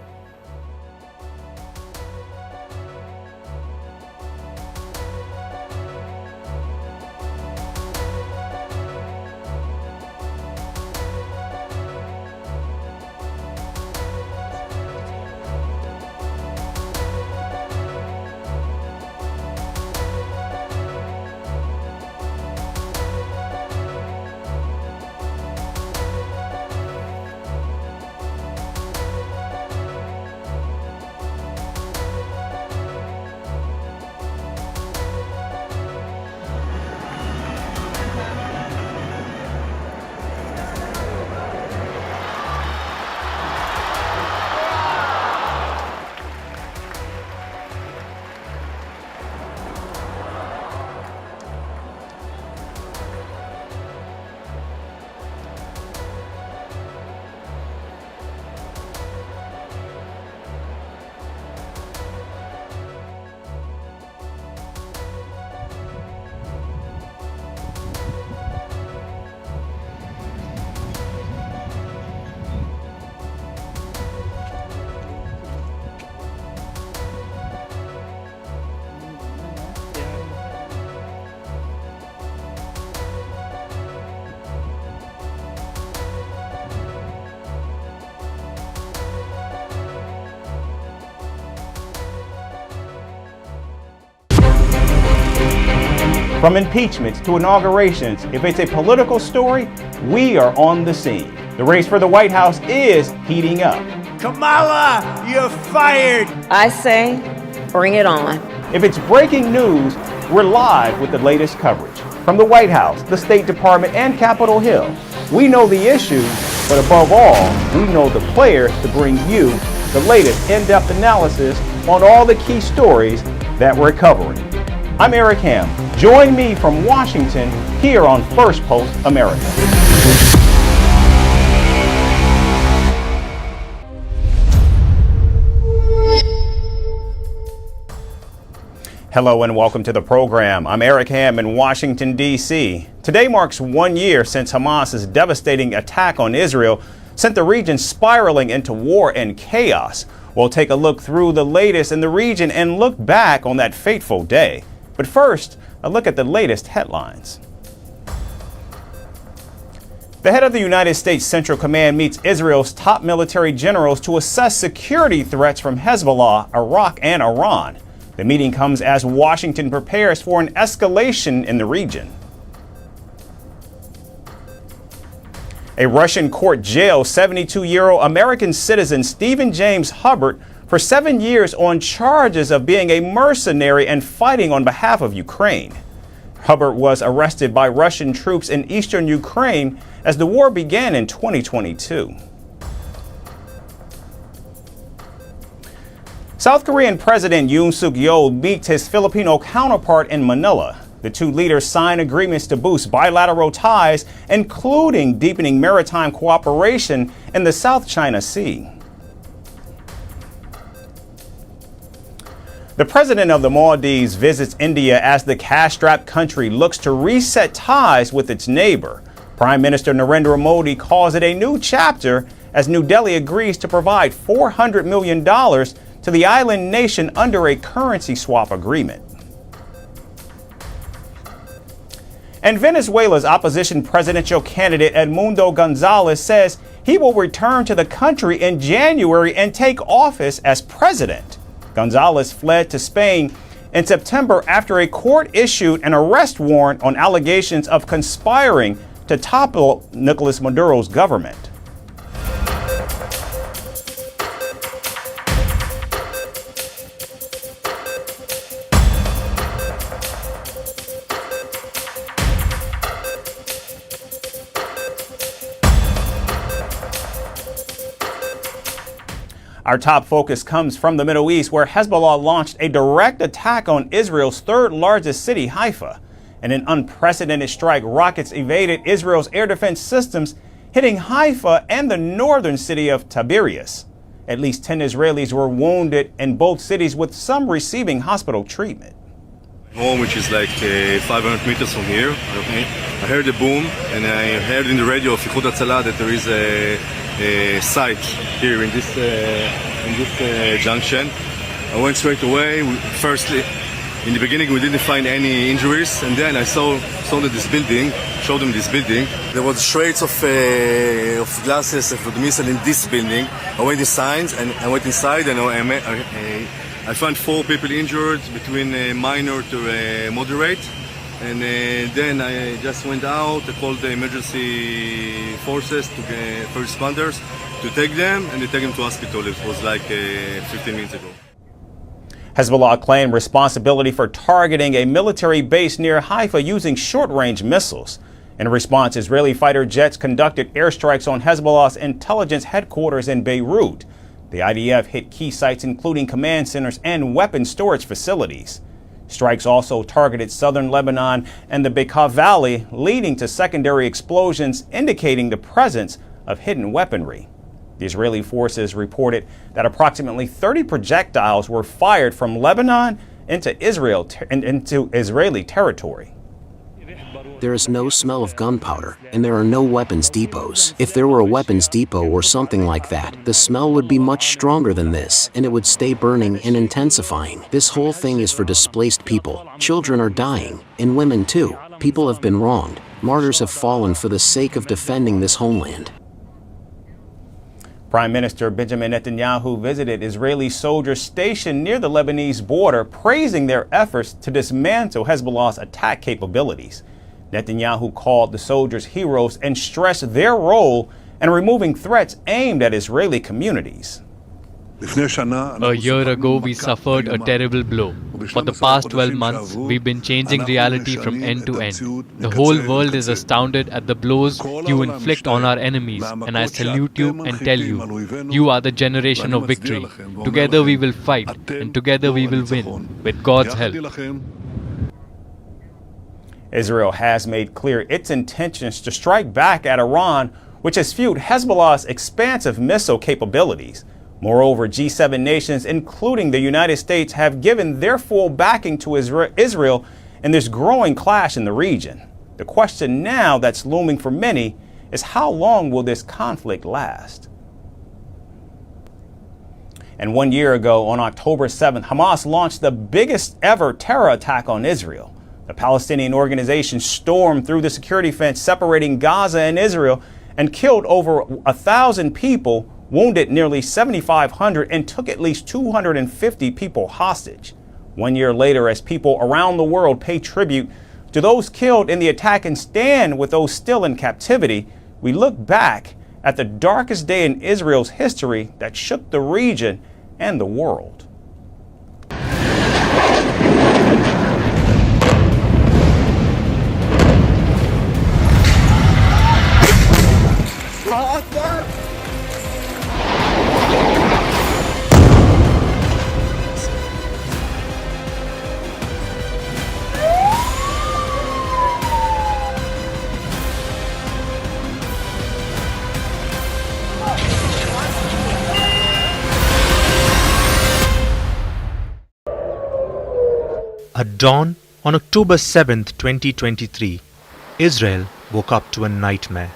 S19: From impeachments to inaugurations, if it's a political story, we are on the scene. The race for the White House is heating up.
S18: Kamala, you're fired.
S20: I say, bring it on.
S19: If it's breaking news, we're live with the latest coverage. From the White House, the State Department, and Capitol Hill, we know the issues, but above all, we know the players to bring you the latest in-depth analysis on all the key stories that we're covering. I'm Eric Ham. Join me from Washington here on Firstpost America. Hello and welcome to the program. I'm Eric Ham in Washington, D.C. Today marks 1 year since Hamas's devastating attack on Israel sent the region spiraling into war and chaos. We'll take a look through the latest in the region and look back on that fateful day. But first, a look at the latest headlines. The head of the United States Central Command meets Israel's top military generals to assess security threats from Hezbollah, Iraq, and Iran. The meeting comes as Washington prepares for an escalation in the region. A Russian court jails 72-year-old American citizen Stephen James Hubbard for 7 years on charges of being a mercenary and fighting on behalf of Ukraine. Hubbard was arrested by Russian troops in eastern Ukraine as the war began in 2022. South Korean President Yoon Suk-yeol meets his Filipino counterpart in Manila. The two leaders signed agreements to boost bilateral ties, including deepening maritime cooperation in the South China Sea. The president of the Maldives visits India as the cash-strapped country looks to reset ties with its neighbor. Prime Minister Narendra Modi calls it a new chapter as New Delhi agrees to provide $400 million to the island nation under a currency swap agreement. And Venezuela's opposition presidential candidate Edmundo Gonzalez says he will return to the country in January and take office as president. Gonzalez fled to Spain in September after a court issued an arrest warrant on allegations of conspiring to topple Nicolas Maduro's government. Our top focus comes from the Middle East, where Hezbollah launched a direct attack on Israel's third largest city, Haifa. In an unprecedented strike, rockets evaded Israel's air defense systems, hitting Haifa and the northern city of Tiberias. At least 10 Israelis were wounded in both cities, with some receiving hospital treatment.
S21: Home, which is like 500 meters from here. I heard a boom, and I heard in the radio of Ichud Hatzala that there is a site here in this junction. I went straight away. Firstly, in the beginning, we didn't find any injuries, and then I showed them this building. There was shreds of glasses for the missile in this building. I went inside, and I found 4 people injured, between minor to moderate. And then I just went out. I called the emergency forces, first responders, to take them, and they take them to hospital. It was like 15 minutes ago.
S19: Hezbollah claimed responsibility for targeting a military base near Haifa using short-range missiles. In response, Israeli fighter jets conducted airstrikes on Hezbollah's intelligence headquarters in Beirut. The IDF hit key sites including command centers and weapons storage facilities. Strikes also targeted southern Lebanon and the Bekaa Valley, leading to secondary explosions indicating the presence of hidden weaponry. The Israeli forces reported that approximately 30 projectiles were fired from Lebanon into Israeli territory.
S22: There is no smell of gunpowder, and there are no weapons depots. If there were a weapons depot or something like that, the smell would be much stronger than this, and it would stay burning and intensifying. This whole thing is for displaced people. Children are dying, and women too. People have been wronged. Martyrs have fallen for the sake of defending this homeland.
S19: Prime Minister Benjamin Netanyahu visited Israeli soldiers stationed near the Lebanese border, praising their efforts to dismantle Hezbollah's attack capabilities. Netanyahu called the soldiers heroes and stressed their role in removing threats aimed at Israeli communities.
S4: A year ago, we suffered a terrible blow. For the past 12 months, we've been changing reality from end to end. The whole world is astounded at the blows you inflict on our enemies, and I salute you and tell you, you are the generation of victory. Together we will fight, and together we will win, with God's help.
S19: Israel has made clear its intentions to strike back at Iran, which has fueled Hezbollah's expansive missile capabilities. Moreover, G7 nations, including the United States, have given their full backing to Israel in this growing clash in the region. The question now that's looming for many is how long will this conflict last? And 1 year ago, on October 7th, Hamas launched the biggest ever terror attack on Israel. The Palestinian organization stormed through the security fence separating Gaza and Israel and killed over 1,000 people, wounded nearly 7,500, and took at least 250 people hostage. 1 year later, as people around the world pay tribute to those killed in the attack and stand with those still in captivity, we look back at the darkest day in Israel's history that shook the region and the world.
S5: At dawn on October 7, 2023, Israel woke up to a nightmare.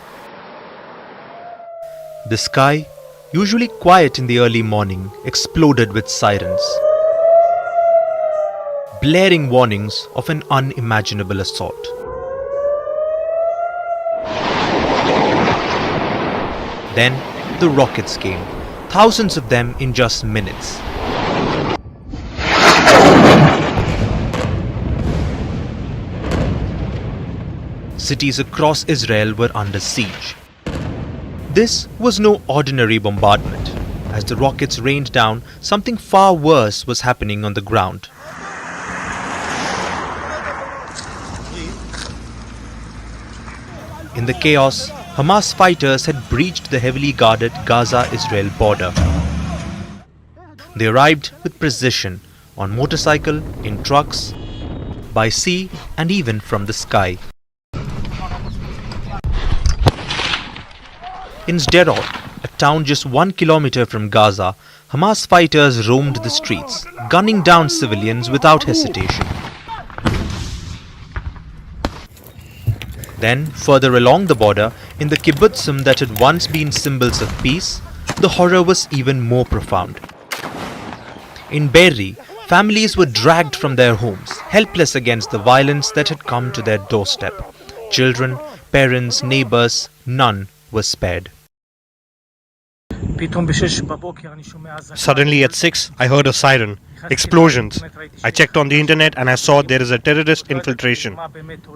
S5: The sky, usually quiet in the early morning, exploded with sirens, blaring warnings of an unimaginable assault. Then the rockets came, thousands of them in just minutes. Cities across Israel were under siege. This was no ordinary bombardment. As the rockets rained down, something far worse was happening on the ground. In the chaos, Hamas fighters had breached the heavily guarded Gaza-Israel border. They arrived with precision, on motorcycle, in trucks, by sea, and even from the sky. In Sderot, a town just 1 kilometer from Gaza, Hamas fighters roamed the streets, gunning down civilians without hesitation. Then, further along the border, in the kibbutzim that had once been symbols of peace, the horror was even more profound. In Be'eri, families were dragged from their homes, helpless against the violence that had come to their doorstep. Children, parents, neighbors, none were spared.
S23: Suddenly at 6, I heard a siren. Explosions. I checked on the internet and I saw there is a terrorist infiltration.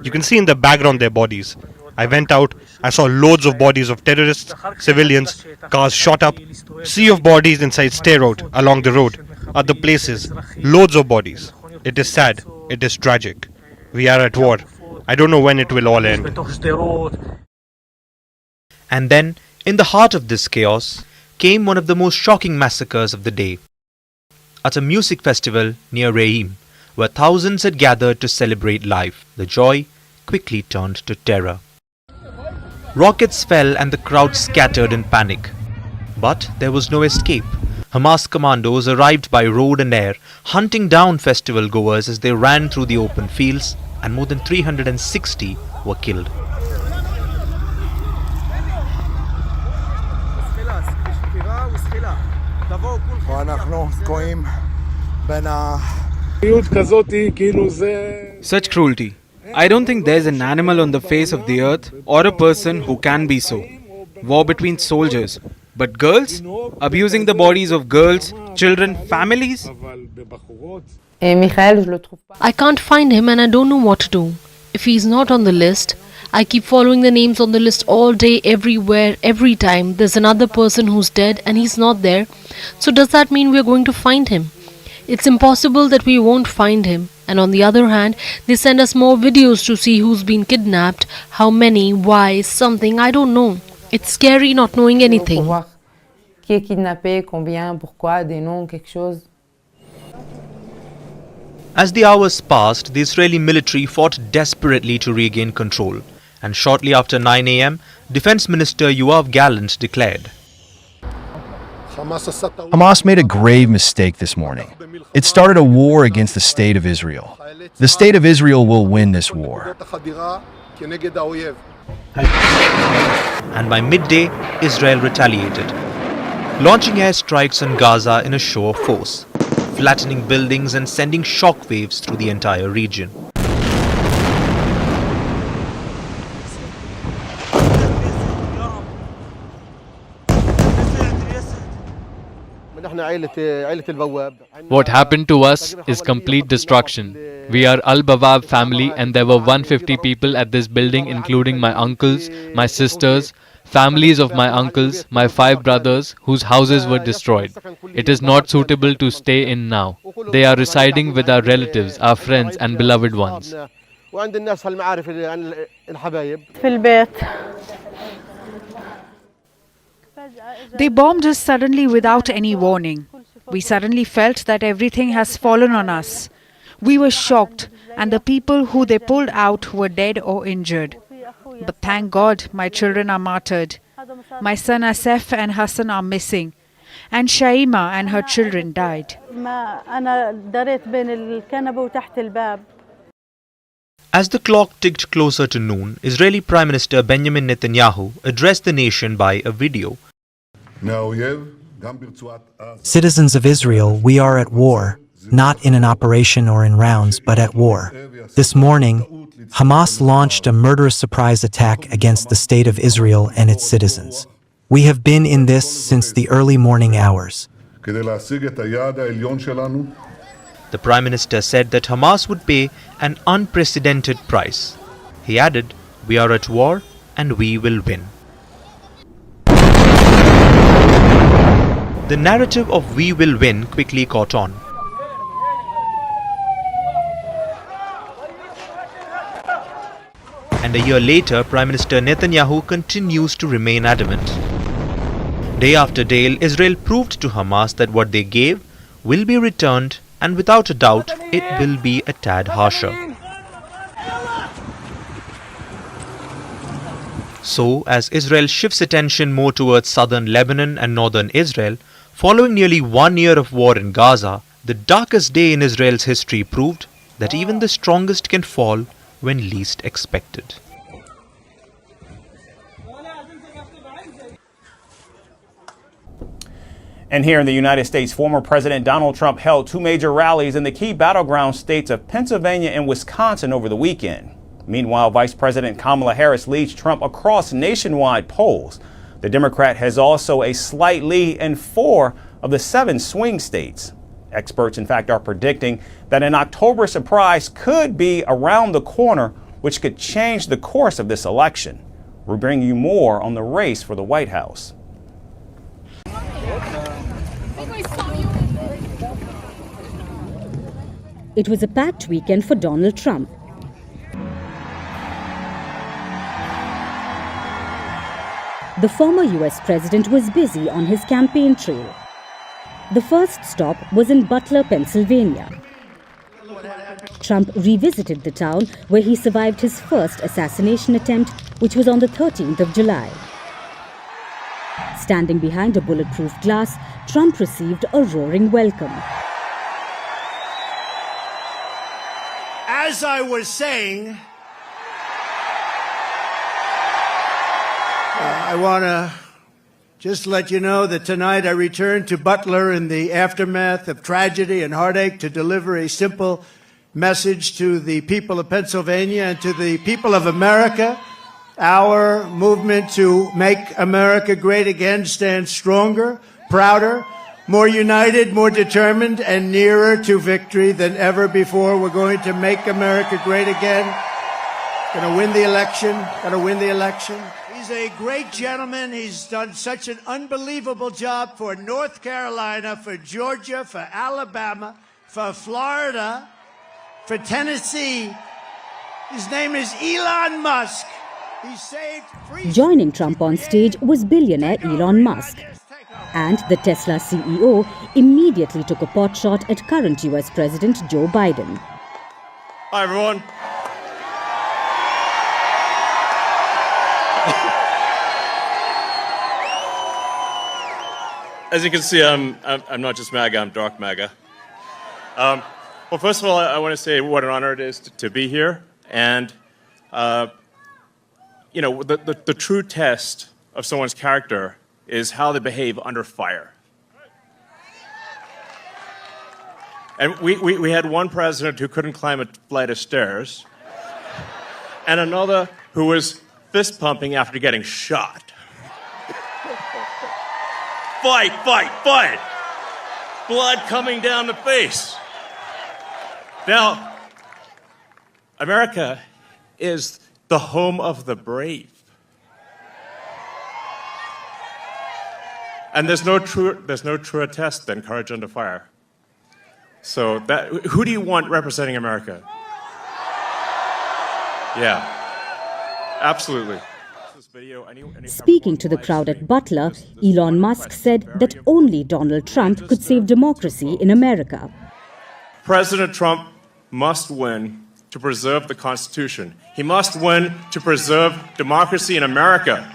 S23: You can see in the background their bodies. I went out, I saw loads of bodies of terrorists, civilians, cars shot up, sea of bodies inside Sderot, along the road, other places, loads of bodies. It is sad, it is tragic. We are at war. I don't know when it will all end.
S5: And then, in the heart of this chaos, came one of the most shocking massacres of the day. At a music festival near Reim, where thousands had gathered to celebrate life, the joy quickly turned to terror. Rockets fell and the crowd scattered in panic. But there was no escape. Hamas commandos arrived by road and air, hunting down festival goers as they ran through the open fields, and more than 360 were killed.
S24: Such cruelty. I don't think there's an animal on the face of the earth or a person who can be so. War between soldiers. But girls? Abusing the bodies of girls, children, families?
S2: I can't find him and I don't know what to do. If he's not on the list, I keep following the names on the list all day, everywhere, every time. There's another person who's dead and he's not there. So does that mean we're going to find him? It's impossible that we won't find him. And on the other hand, they send us more videos to see who's been kidnapped, how many, why, something, I don't know. It's scary not knowing anything.
S20: Qui est kidnappé, combien, pourquoi, des noms, quelque chose.
S5: As the hours passed, the Israeli military fought desperately to regain control, and shortly after 9 a.m., Defense Minister Yoav Gallant declared,
S3: Hamas made a grave mistake this morning. It started a war against the State of Israel. The State of Israel will win this war.
S5: And by midday, Israel retaliated, launching airstrikes on Gaza in a show of force, flattening buildings and sending shockwaves through the entire region.
S4: What happened to us is complete destruction. We are Al-Bawab family and there were 150 people at this building, including my uncles, my sisters, families of my uncles, my 5 brothers whose houses were destroyed. It is not suitable to stay in now. They are residing with our relatives, our friends and beloved ones.
S6: They bombed us suddenly without any warning. We suddenly felt that everything has fallen on us. We were shocked, and the people who they pulled out were dead or injured. But thank God my children are martyred. My son Asef and Hassan are missing, and Shaima and her children died.
S5: As the clock ticked closer to noon, Israeli Prime Minister Benjamin Netanyahu addressed the nation by a video.
S11: Citizens of Israel, we are at war, not in an operation or in rounds, but at war. This morning, Hamas launched a murderous surprise attack against the State of Israel and its citizens. We have been in this since the early morning hours.
S5: The Prime Minister said that Hamas would pay an unprecedented price. He added, "We are at war and we will win." The narrative of "we will win" quickly caught on. And a year later, Prime Minister Netanyahu continues to remain adamant. Day after day, Israel proved to Hamas that what they gave will be returned, and without a doubt, it will be a tad harsher. So, as Israel shifts attention more towards southern Lebanon and northern Israel, following nearly 1 year of war in Gaza, the darkest day in Israel's history proved that even the strongest can fall when least expected.
S19: And here in the United States, former President Donald Trump held 2 major rallies in the key battleground states of Pennsylvania and Wisconsin over the weekend. Meanwhile, Vice President Kamala Harris leads Trump across nationwide polls. The Democrat has also a slight lead in 4 of the 7 swing states. Experts, in fact, are predicting that an October surprise could be around the corner, which could change the course of this election. We'll bring you more on the race for the White House.
S12: It was a packed weekend for Donald Trump. The former US president was busy on his campaign trail. The first stop was in Butler, Pennsylvania. Trump revisited the town where he survived his first assassination attempt, which was on the 13th of July. Standing behind a bulletproof glass, Trump received a roaring welcome.
S18: As I was saying, I want to just let you know that tonight I returned to Butler in the aftermath of tragedy and heartache to deliver a simple message to the people of Pennsylvania and to the people of America Our movement to make America great again stands stronger, prouder, more united, more determined, and nearer to victory than ever before. We're going to make America great again. Going to win the election. Going to win the election. He's a great gentleman. He's done such an unbelievable job for North Carolina, for Georgia, for Alabama, for Florida, for Tennessee. His name is Elon Musk. He saved free.
S12: Joining Trump on stage was billionaire Elon Musk. And the Tesla CEO immediately took a pot shot at current US President Joe Biden.
S17: Hi, everyone. As you can see, I'm not just MAGA, I'm dark MAGA. Well, first of all, I want to say what an honor it is to be here. And, you know, the true test of someone's character is how they behave under fire. And we had one president who couldn't climb a flight of stairs, and another who was fist pumping after getting shot. Fight, fight, fight! Blood coming down the face. Now, America is the home of the brave. And there's no truer test than courage under fire. So who do you want representing America? Yeah, absolutely.
S12: Speaking to the crowd at Butler, Elon Musk said that only Donald Trump could save democracy in America.
S17: President Trump must win to preserve the Constitution. He must win to preserve democracy in America.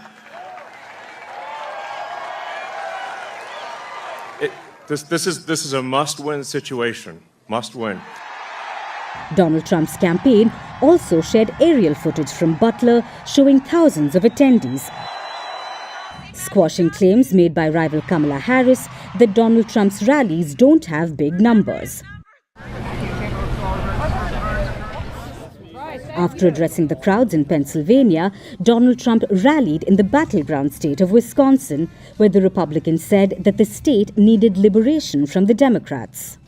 S17: This is a must-win situation. Must win.
S12: Donald Trump's campaign also shared aerial footage from Butler showing thousands of attendees, squashing claims made by rival Kamala Harris that Donald Trump's rallies don't have big numbers. After addressing the crowds in Pennsylvania, Donald Trump rallied in the battleground state of Wisconsin, where the Republicans said that the state needed liberation from the Democrats.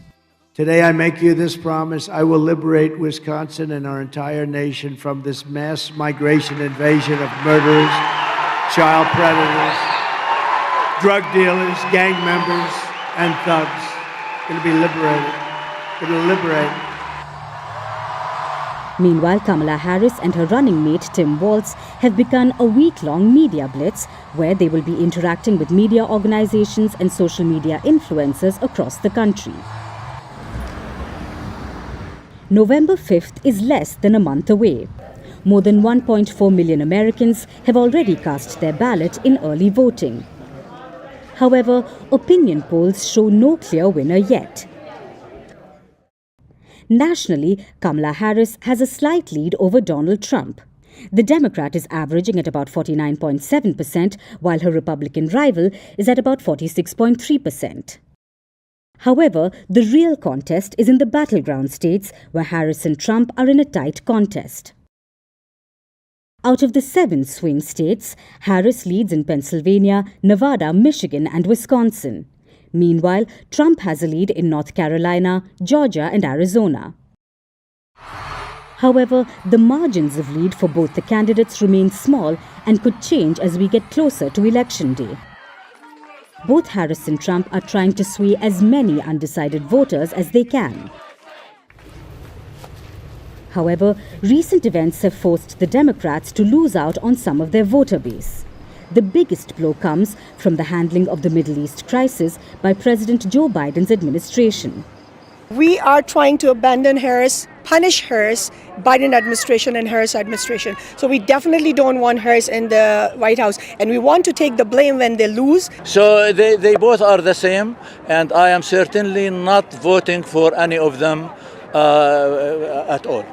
S18: Today I make you this promise. I will liberate Wisconsin and our entire nation from this mass migration invasion of murderers, child predators, drug dealers, gang members, and thugs. Going to be liberated. Going to liberate.
S12: Meanwhile, Kamala Harris and her running mate Tim Walz have begun a week-long media blitz where they will be interacting with media organizations and social media influencers across the country. November 5th is less than a month away. More than 1.4 million Americans have already cast their ballot in early voting. However, opinion polls show no clear winner yet. Nationally, Kamala Harris has a slight lead over Donald Trump. The Democrat is averaging at about 49.7%, while her Republican rival is at about 46.3%. However, the real contest is in the battleground states where Harris and Trump are in a tight contest. Out of the 7 swing states, Harris leads in Pennsylvania, Nevada, Michigan, and Wisconsin. Meanwhile, Trump has a lead in North Carolina, Georgia, and Arizona. However, the margins of lead for both the candidates remain small and could change as we get closer to Election Day. Both Harris and Trump are trying to sway as many undecided voters as they can. However, recent events have forced the Democrats to lose out on some of their voter base. The biggest blow comes from the handling of the Middle East crisis by President Joe Biden's administration.
S7: We are trying to abandon Harris, punish Harris, Biden administration and Harris administration. So we definitely don't want Harris in the White House, and we want to take the blame when they lose.
S8: So they both are the same, and I am certainly not voting for any of them at all.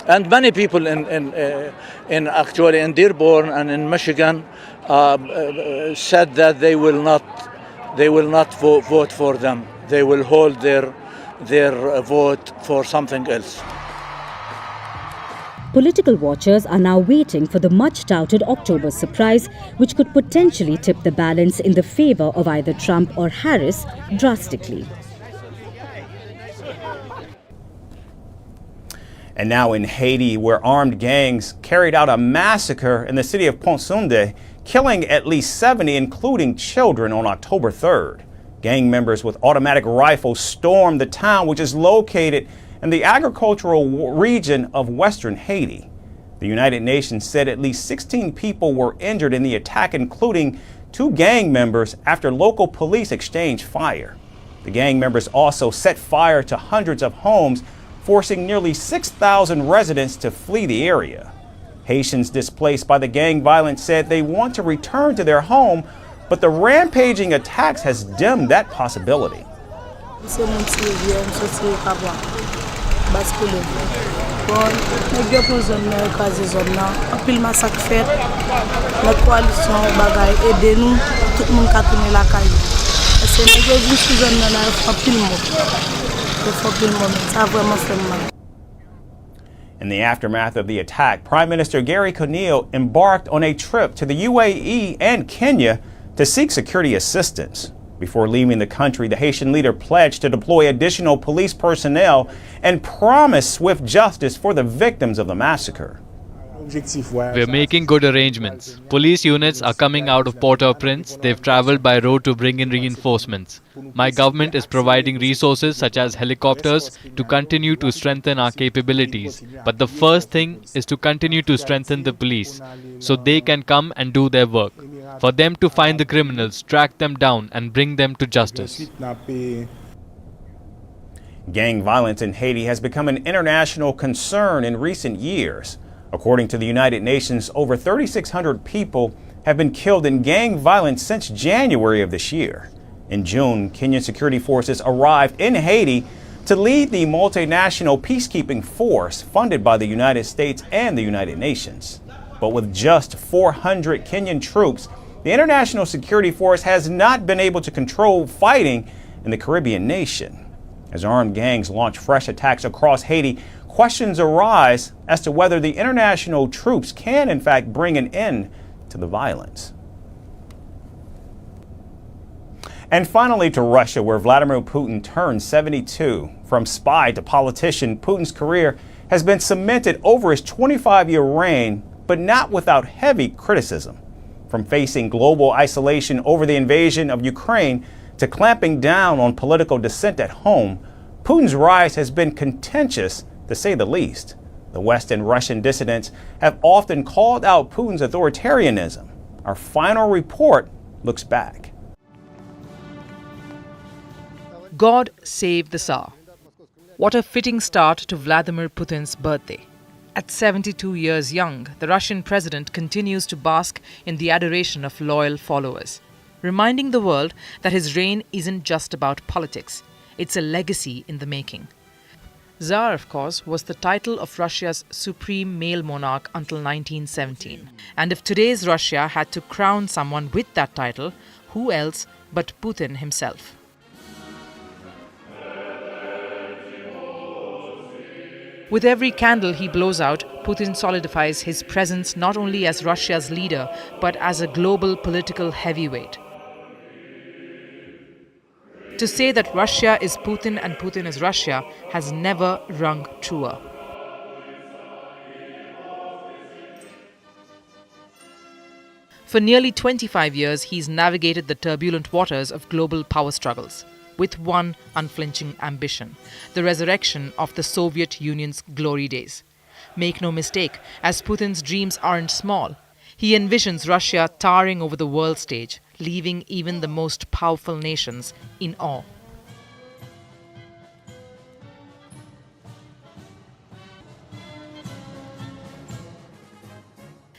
S8: And many people actually in Dearborn and in Michigan said that they will not vote for them. They will hold their vote for something else.
S12: Political watchers are now waiting for the much-touted October surprise, which could potentially tip the balance in the favor of either Trump or Harris drastically.
S19: And now in Haiti, where armed gangs carried out a massacre in the city of Pont-Sunde, killing at least 70, including children, on October 3rd. Gang members with automatic rifles stormed the town, which is located in the agricultural region of western Haiti. The United Nations said at least 16 people were injured in the attack, including 2 gang members, after local police exchanged fire. The gang members also set fire to hundreds of homes, forcing nearly 6,000 residents to flee the area. Haitians displaced by the gang violence said they want to return to their home, but the rampaging attacks has dimmed that possibility. In the aftermath of the attack, Prime Minister Gary Conille embarked on a trip to the UAE and Kenya to seek security assistance. Before leaving the country, the Haitian leader pledged to deploy additional police personnel and promised swift justice for the victims of the massacre.
S4: We're making good arrangements. Police units are coming out of Port-au-Prince. They've traveled by road to bring in reinforcements. My government is providing resources such as helicopters to continue to strengthen our capabilities. But the first thing is to continue to strengthen the police so they can come and do their work. For them to find the criminals, track them down and bring them to justice.
S19: Gang violence in Haiti has become an international concern in recent years. According to the United Nations, over 3,600 people have been killed in gang violence since January of this year. In June, Kenyan security forces arrived in Haiti to lead the multinational peacekeeping force funded by the United States and the United Nations. But with just 400 Kenyan troops, the international security force has not been able to control fighting in the Caribbean nation. As armed gangs launch fresh attacks across Haiti, questions arise as to whether the international troops can in fact bring an end to the violence. And finally to Russia, where Vladimir Putin turned 72. From spy to politician, Putin's career has been cemented over his 25-year reign, but not without heavy criticism. From facing global isolation over the invasion of Ukraine to clamping down on political dissent at home, Putin's rise has been contentious, to say the least. The West and Russian dissidents have often called out Putin's authoritarianism. Our final report looks back.
S9: God save the Tsar. What a fitting start to Vladimir Putin's birthday. At 72 years young, the Russian president continues to bask in the adoration of loyal followers, reminding the world that his reign isn't just about politics. It's a legacy in the making. Tsar, of course, was the title of Russia's supreme male monarch until 1917. And if today's Russia had to crown someone with that title, who else but Putin himself? With every candle he blows out, Putin solidifies his presence not only as Russia's leader, but as a global political heavyweight. To say that Russia is Putin and Putin is Russia has never rung truer. For nearly 25 years, he's navigated the turbulent waters of global power struggles, with one unflinching ambition: the resurrection of the Soviet Union's glory days. Make no mistake, as Putin's dreams aren't small. He envisions Russia towering over the world stage, leaving even the most powerful nations in awe.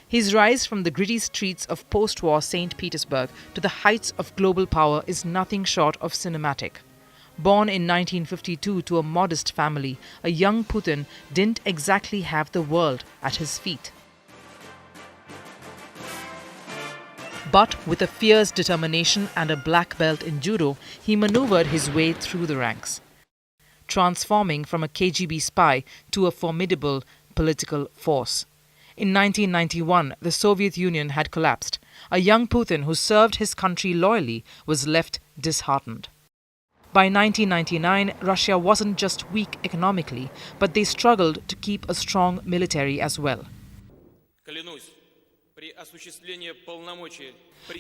S9: His rise from the gritty streets of post-war St. Petersburg to the heights of global power is nothing short of cinematic. Born in 1952 to a modest family, a young Putin didn't exactly have the world at his feet. But with a fierce determination and a black belt in judo, he maneuvered his way through the ranks, transforming from a KGB spy to a formidable political force. In 1991, the Soviet Union had collapsed. A young Putin who served his country loyally was left disheartened. By 1999, Russia wasn't just weak economically, but they struggled to keep a strong military as well.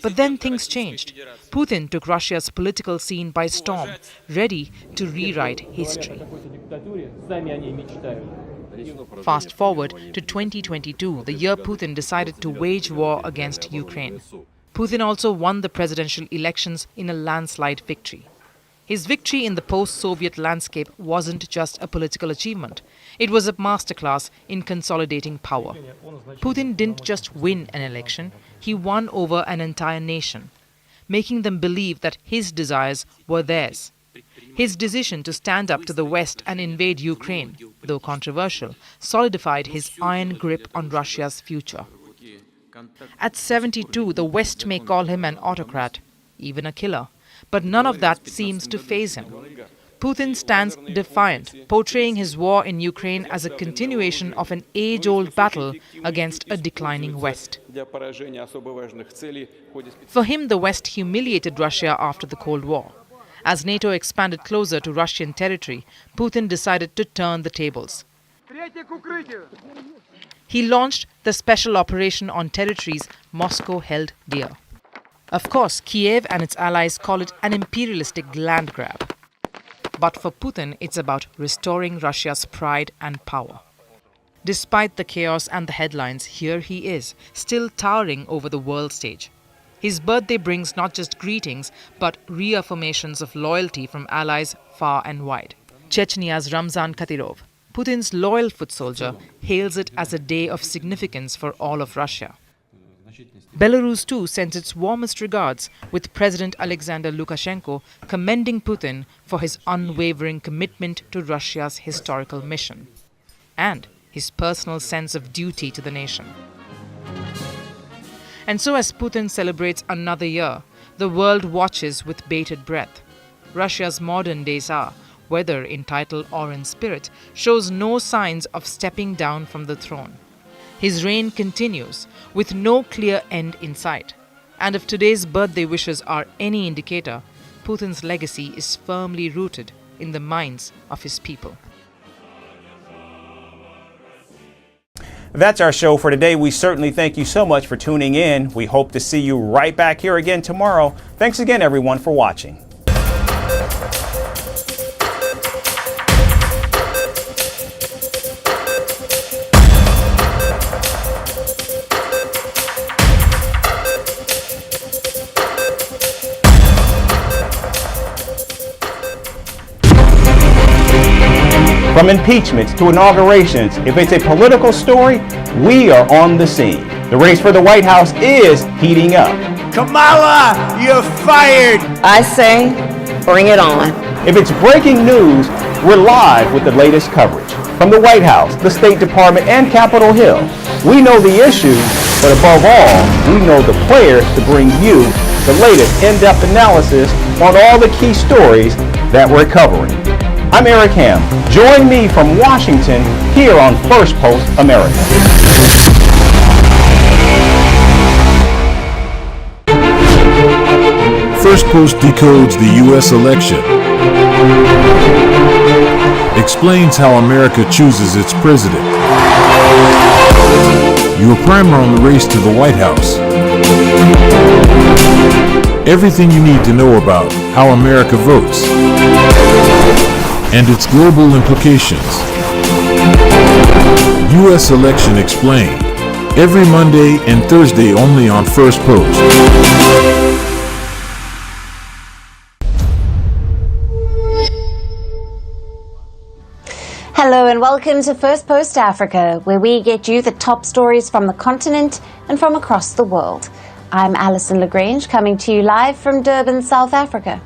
S9: But then things changed. Putin took Russia's political scene by storm, ready to rewrite history. Fast forward to 2022, the year Putin decided to wage war against Ukraine. Putin also won the presidential elections in a landslide victory. His victory in the post-Soviet landscape wasn't just a political achievement. It was a masterclass in consolidating power. Putin didn't just win an election, he won over an entire nation, making them believe that his desires were theirs. His decision to stand up to the West and invade Ukraine, though controversial, solidified his iron grip on Russia's future. At 72, the West may call him an autocrat, even a killer. But none of that seems to faze him. Putin stands defiant, portraying his war in Ukraine as a continuation of an age-old battle against a declining West. For him, the West humiliated Russia after the Cold War. As NATO expanded closer to Russian territory, Putin decided to turn the tables. He launched the special operation on territories Moscow held dear. Of course, Kiev and its allies call it an imperialistic land grab. But for Putin, it's about restoring Russia's pride and power. Despite the chaos and the headlines, here he is, still towering over the world stage. His birthday brings not just greetings, but reaffirmations of loyalty from allies far and wide. Chechnyas Ramzan Kadyrov, Putin's loyal foot soldier, hails it as a day of significance for all of Russia. Belarus too sends its warmest regards, with President Alexander Lukashenko commending Putin for his unwavering commitment to Russia's historical mission and his personal sense of duty to the nation. And so as Putin celebrates another year, the world watches with bated breath. Russia's modern-day Tsar, whether in title or in spirit, shows no signs of stepping down from the throne. His reign continues, with no clear end in sight. And if today's birthday wishes are any indicator, Putin's legacy is firmly rooted in the minds of his people.
S19: That's our show for today. We certainly thank you so much for tuning in. We hope to see you right back here again tomorrow. Thanks again, everyone, for watching. From impeachments to inaugurations, if it's a political story, we are on the scene. The race for the White House is heating up.
S18: Kamala, you're fired!
S10: I say, bring it on.
S19: If it's breaking news, we're live with the latest coverage. From the White House, the State Department, and Capitol Hill, we know the issues, but above all, we know the players to bring you the latest in-depth analysis on all the key stories that we're covering. I'm Eric Ham. Join me from Washington here on Firstpost America.
S13: Firstpost decodes the U.S. election, explains how America chooses its president. Your primer on the race to the White House. Everything you need to know about how America votes and its global implications. U.S. Election Explained. Every Monday and Thursday only on Firstpost.
S14: Hello and welcome to Firstpost Africa, where we get you the top stories from the continent and from across the world. I'm Alison Lagrange, coming to you live from Durban, South Africa.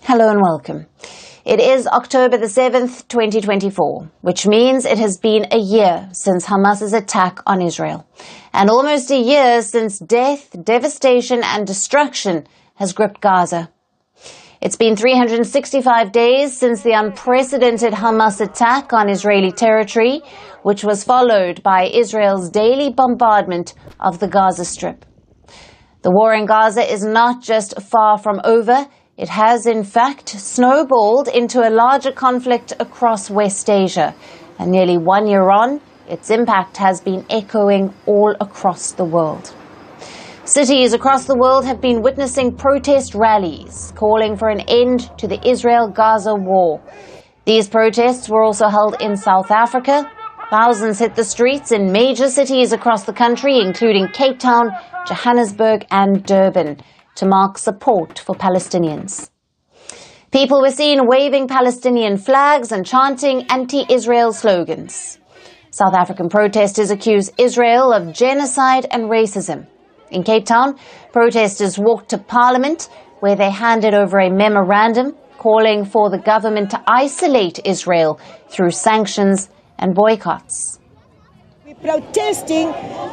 S14: Hello and welcome. It is October the 7th, 2024, which means it has been a year since Hamas's attack on Israel, and almost a year since death, devastation and destruction has gripped Gaza. It's been 365 days since the unprecedented Hamas attack on Israeli territory, which was followed by Israel's daily bombardment of the Gaza Strip. The war in Gaza is not just far from over. It has, in fact, snowballed into a larger conflict across West Asia. And nearly 1 year on, its impact has been echoing all across the world. Cities across the world have been witnessing protest rallies calling for an end to the Israel-Gaza war. These protests were also held in South Africa. Thousands hit the streets in major cities across the country, including Cape Town, Johannesburg and Durban, to mark support for Palestinians. People were seen waving Palestinian flags and chanting anti-Israel slogans. South African protesters accuse Israel of genocide and racism. In Cape Town, protesters walked to Parliament, where they handed over a memorandum calling for the government to isolate Israel through sanctions and boycotts.
S7: Protesting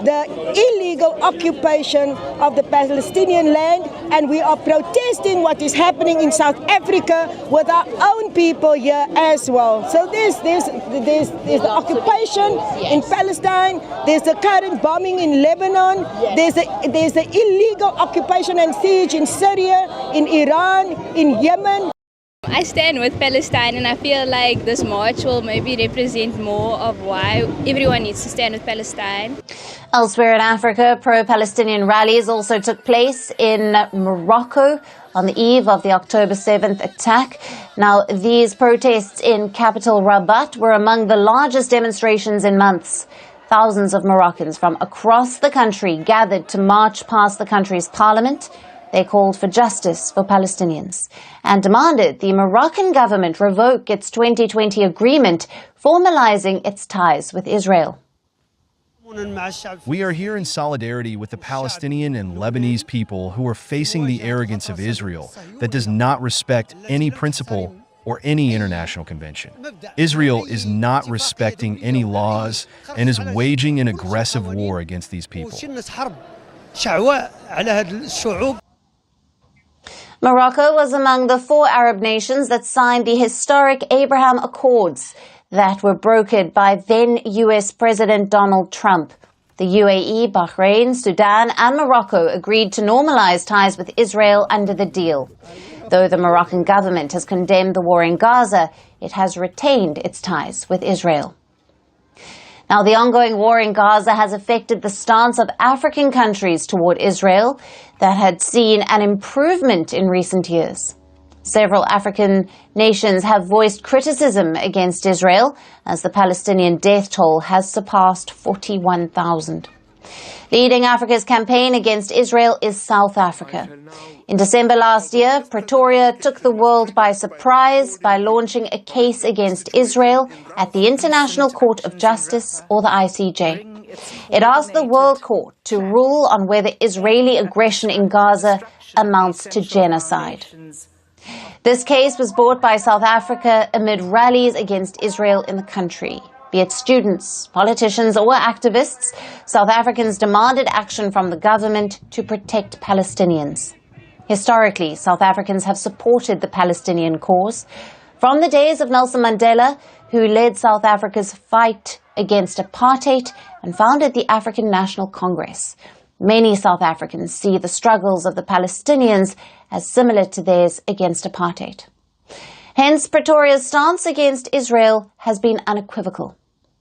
S7: the illegal occupation of the Palestinian land, and we are protesting what is happening in South Africa with our own people here as well. So there's the occupation in Palestine, there's the current bombing in Lebanon, there's the illegal occupation and siege in Syria, in Iran, in Yemen.
S1: I stand with Palestine, and I feel like this march will maybe represent more of why everyone needs to stand with Palestine.
S14: Elsewhere in Africa, pro-Palestinian rallies also took place in Morocco on the eve of the October 7th attack. Now, these protests in capital Rabat were among the largest demonstrations in months. Thousands of Moroccans from across the country gathered to march past the country's parliament. They called for justice for Palestinians and demanded the Moroccan government revoke its 2020 agreement formalizing its ties with Israel.
S3: We are here in solidarity with the Palestinian and Lebanese people who are facing the arrogance of Israel that does not respect any principle or any international convention. Israel is not respecting any laws and is waging an aggressive war against these people.
S14: Morocco was among the 4 Arab nations that signed the historic Abraham Accords that were brokered by then U.S. President Donald Trump. The UAE, Bahrain, Sudan and Morocco agreed to normalize ties with Israel under the deal. Though the Moroccan government has condemned the war in Gaza, it has retained its ties with Israel. Now, the ongoing war in Gaza has affected the stance of African countries toward Israel that had seen an improvement in recent years. Several African nations have voiced criticism against Israel as the Palestinian death toll has surpassed 41,000. Leading Africa's campaign against Israel is South Africa. In December last year, Pretoria took the world by surprise by launching a case against Israel at the International Court of Justice, or the ICJ. It asked the World Court to rule on whether Israeli aggression in Gaza amounts to genocide. This case was brought by South Africa amid rallies against Israel in the country. Be it students, politicians or activists, South Africans demanded action from the government to protect Palestinians. Historically, South Africans have supported the Palestinian cause. From the days of Nelson Mandela, who led South Africa's fight against apartheid and founded the African National Congress. Many South Africans see the struggles of the Palestinians as similar to theirs against apartheid. Hence, Pretoria's stance against Israel has been unequivocal.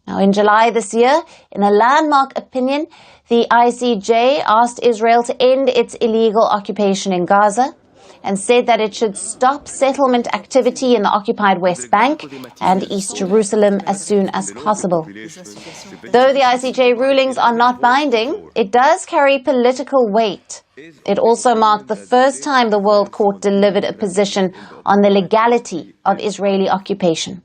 S14: Now, in July this year, in a landmark opinion, the ICJ asked Israel to end its illegal occupation in Gaza and said that it should stop settlement activity in the occupied West Bank and East Jerusalem as soon as possible. Though the ICJ rulings are not binding, it does carry political weight. It also marked the first time the World Court delivered a position on the legality of Israeli occupation.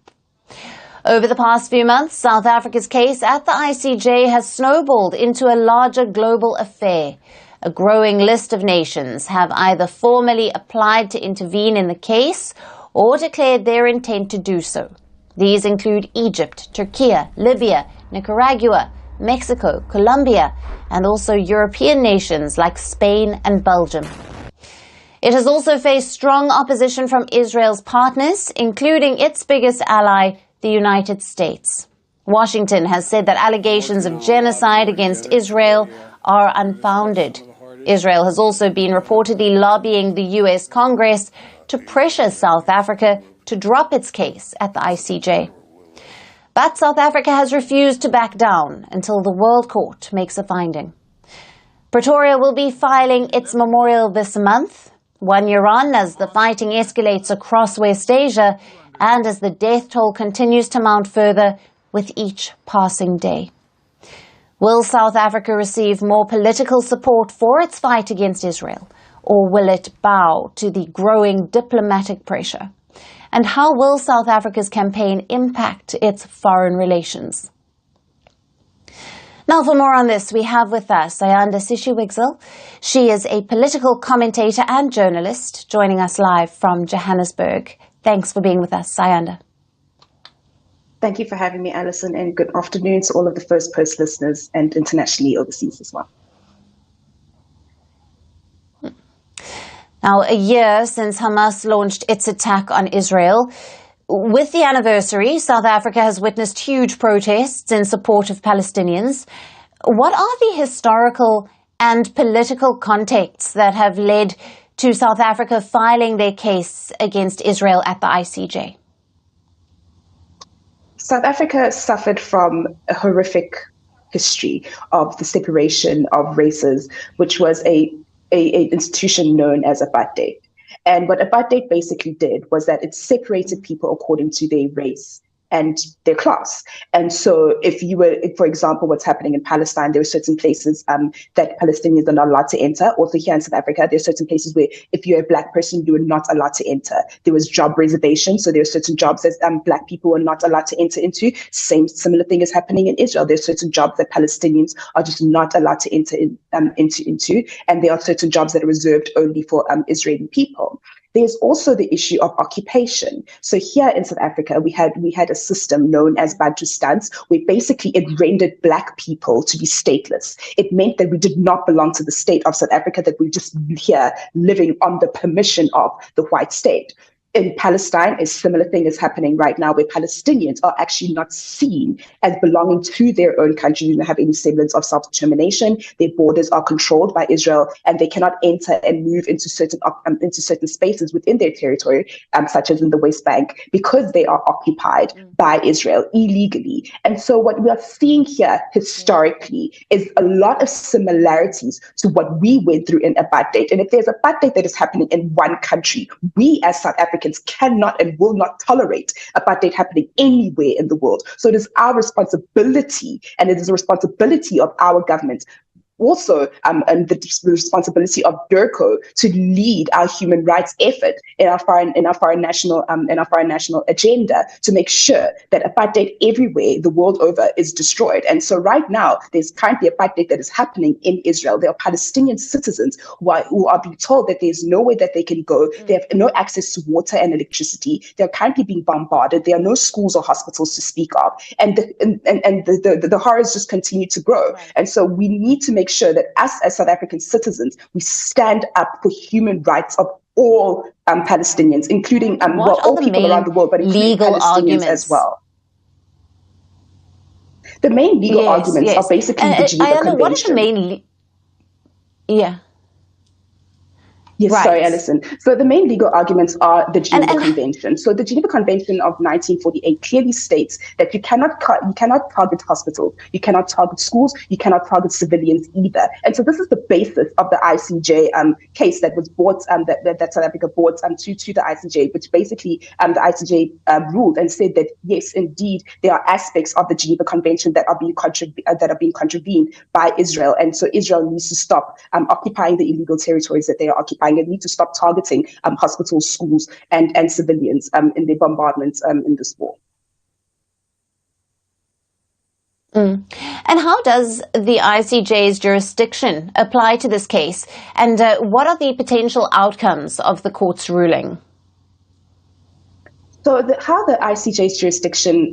S14: Over the past few months, South Africa's case at the ICJ has snowballed into a larger global affair. A growing list of nations have either formally applied to intervene in the case or declared their intent to do so. These include Egypt, Turkey, Libya, Nicaragua, Mexico, Colombia, and also European nations like Spain and Belgium. It has also faced strong opposition from Israel's partners, including its biggest ally, the United States. Washington has said that allegations of genocide against Israel are unfounded. Israel has also been reportedly lobbying the U.S. Congress to pressure South Africa to drop its case at the ICJ. But South Africa has refused to back down until the World Court makes a finding. Pretoria will be filing its memorial this month, 1 year on as the fighting escalates across West Asia and as the death toll continues to mount further with each passing day. Will South Africa receive more political support for its fight against Israel, or will it bow to the growing diplomatic pressure? And how will South Africa's campaign impact its foreign relations? Now, for more on this, we have with us Sayanda Sishiwigzil. She is a political commentator and journalist, joining us live from Johannesburg. Thanks for being with us, Sayanda.
S15: Thank you for having me, Alison, and good afternoon to all of the Firstpost listeners and internationally overseas as well.
S14: Now, a year since Hamas launched its attack on Israel. With the anniversary, South Africa has witnessed huge protests in support of Palestinians. What are the historical and political contexts that have led to South Africa filing their case against Israel at the ICJ?
S15: South Africa suffered from a horrific history of the separation of races, which was a institution known as apartheid. And what apartheid basically did was that it separated people according to their race and their class. And so if, for example, what's happening in Palestine, there are certain places that Palestinians are not allowed to enter. Also here in South Africa, there are certain places where if you're a Black person, you are not allowed to enter. There was job reservation. So there are certain jobs that Black people are not allowed to enter into. Similar thing is happening in Israel. There are certain jobs that Palestinians are just not allowed to enter into. And there are certain jobs that are reserved only for Israeli people. There's also the issue of occupation. So here in South Africa, we had a system known as Bantustans, where basically it rendered Black people to be stateless. It meant that we did not belong to the state of South Africa, that we were just here living on the permission of the white state. In Palestine, a similar thing is happening right now where Palestinians are actually not seen as belonging to their own country. They don't have any semblance of self-determination. Their borders are controlled by Israel and they cannot enter and move into certain spaces within their territory, such as in the West Bank, because they are occupied by Israel illegally. And so what we are seeing here historically is a lot of similarities to what we went through in apartheid. And if there's apartheid that is happening in one country, we as South Africans cannot and will not tolerate apartheid happening anywhere in the world. So it is our responsibility, and it is the responsibility of our government, also and the responsibility of DIRCO to lead our human rights effort in our foreign national agenda to make sure that apartheid everywhere the world over is destroyed. And so right now there's currently apartheid that is happening in Israel. There are Palestinian citizens who are being told that there's nowhere that they can go. They have no access to water and electricity. They're currently being bombarded. There are no schools or hospitals to speak of, and the horrors just continue to grow. And so we need to make sure that us as South African citizens, we stand up for human rights of all Palestinians, including all people around the world, but including Palestinians as well. The main legal arguments are basically the Geneva Convention.
S14: What is the main?
S15: Yes,
S14: right.
S15: Sorry, Alison. So the main legal arguments are the Geneva Convention. So the Geneva Convention of 1948 clearly states that you cannot target hospitals, you cannot target schools, you cannot target civilians either. And so this is the basis of the ICJ case that was brought that South Africa brought to the ICJ, which basically the ICJ ruled and said that yes, indeed, there are aspects of the Geneva Convention that are being contravened by Israel, and so Israel needs to stop occupying the illegal territories that they are occupying. They need to stop targeting hospitals, schools, and civilians in their bombardments in this war.
S14: And how does the ICJ's jurisdiction apply to this case? And what are the potential outcomes of the court's ruling?
S15: So how the ICJ's jurisdiction,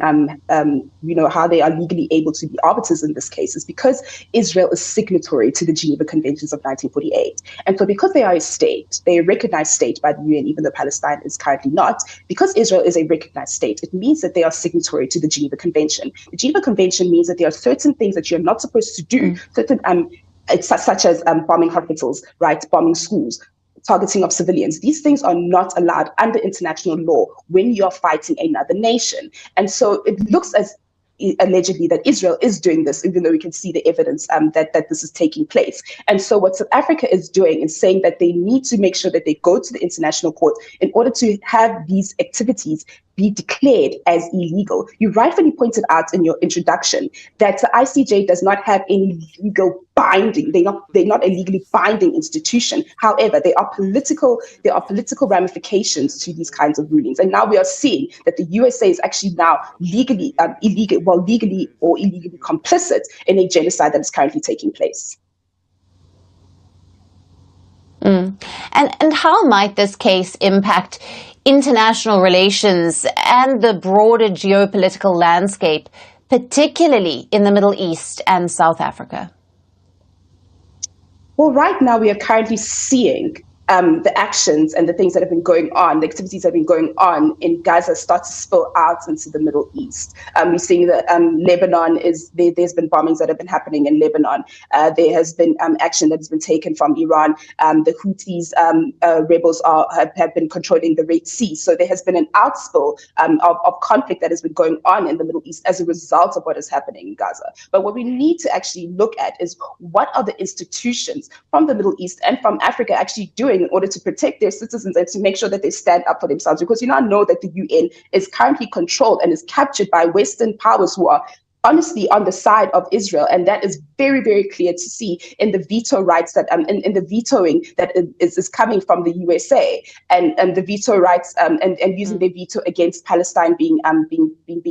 S15: how they are legally able to be arbiters in this case is because Israel is signatory to the Geneva Conventions of 1948. And so because they are a state, they are a recognized state by the UN, even though Palestine is currently not, because Israel is a recognized state, it means that they are signatory to the Geneva Convention. The Geneva Convention means that there are certain things that you're not supposed to do, such as bombing hospitals, right, bombing schools, targeting of civilians. These things are not allowed under international law when you're fighting another nation. And so it looks as allegedly that Israel is doing this, even though we can see the evidence that this is taking place. And so what South Africa is doing is saying that they need to make sure that they go to the international court in order to have these activities be declared as illegal. You rightfully pointed out in your introduction that the ICJ does not have any legal binding. They're not a legally binding institution. However, there are political ramifications to these kinds of rulings. And now we are seeing that the USA is actually now legally or illegally complicit in a genocide that is currently taking place.
S14: And how might this case impact international relations and the broader geopolitical landscape, particularly in the Middle East and South Africa?
S15: Well, right now we are currently seeing the actions and the things that have been going on, the activities that have been going on in Gaza start to spill out into the Middle East. We're seeing that Lebanon there's been bombings that have been happening in Lebanon. There has been action that has been taken from Iran. The Houthis rebels have been controlling the Red Sea. So there has been an outspill of conflict that has been going on in the Middle East as a result of what is happening in Gaza. But what we need to actually look at is what are the institutions from the Middle East and from Africa actually doing in order to protect their citizens and to make sure that they stand up for themselves. Because you now know that the UN is currently controlled and is captured by Western powers who are honestly on the side of Israel, and that is very, very clear to see in the veto rights that in the vetoing that is coming from the USA, and the veto rights and using their veto against Palestine being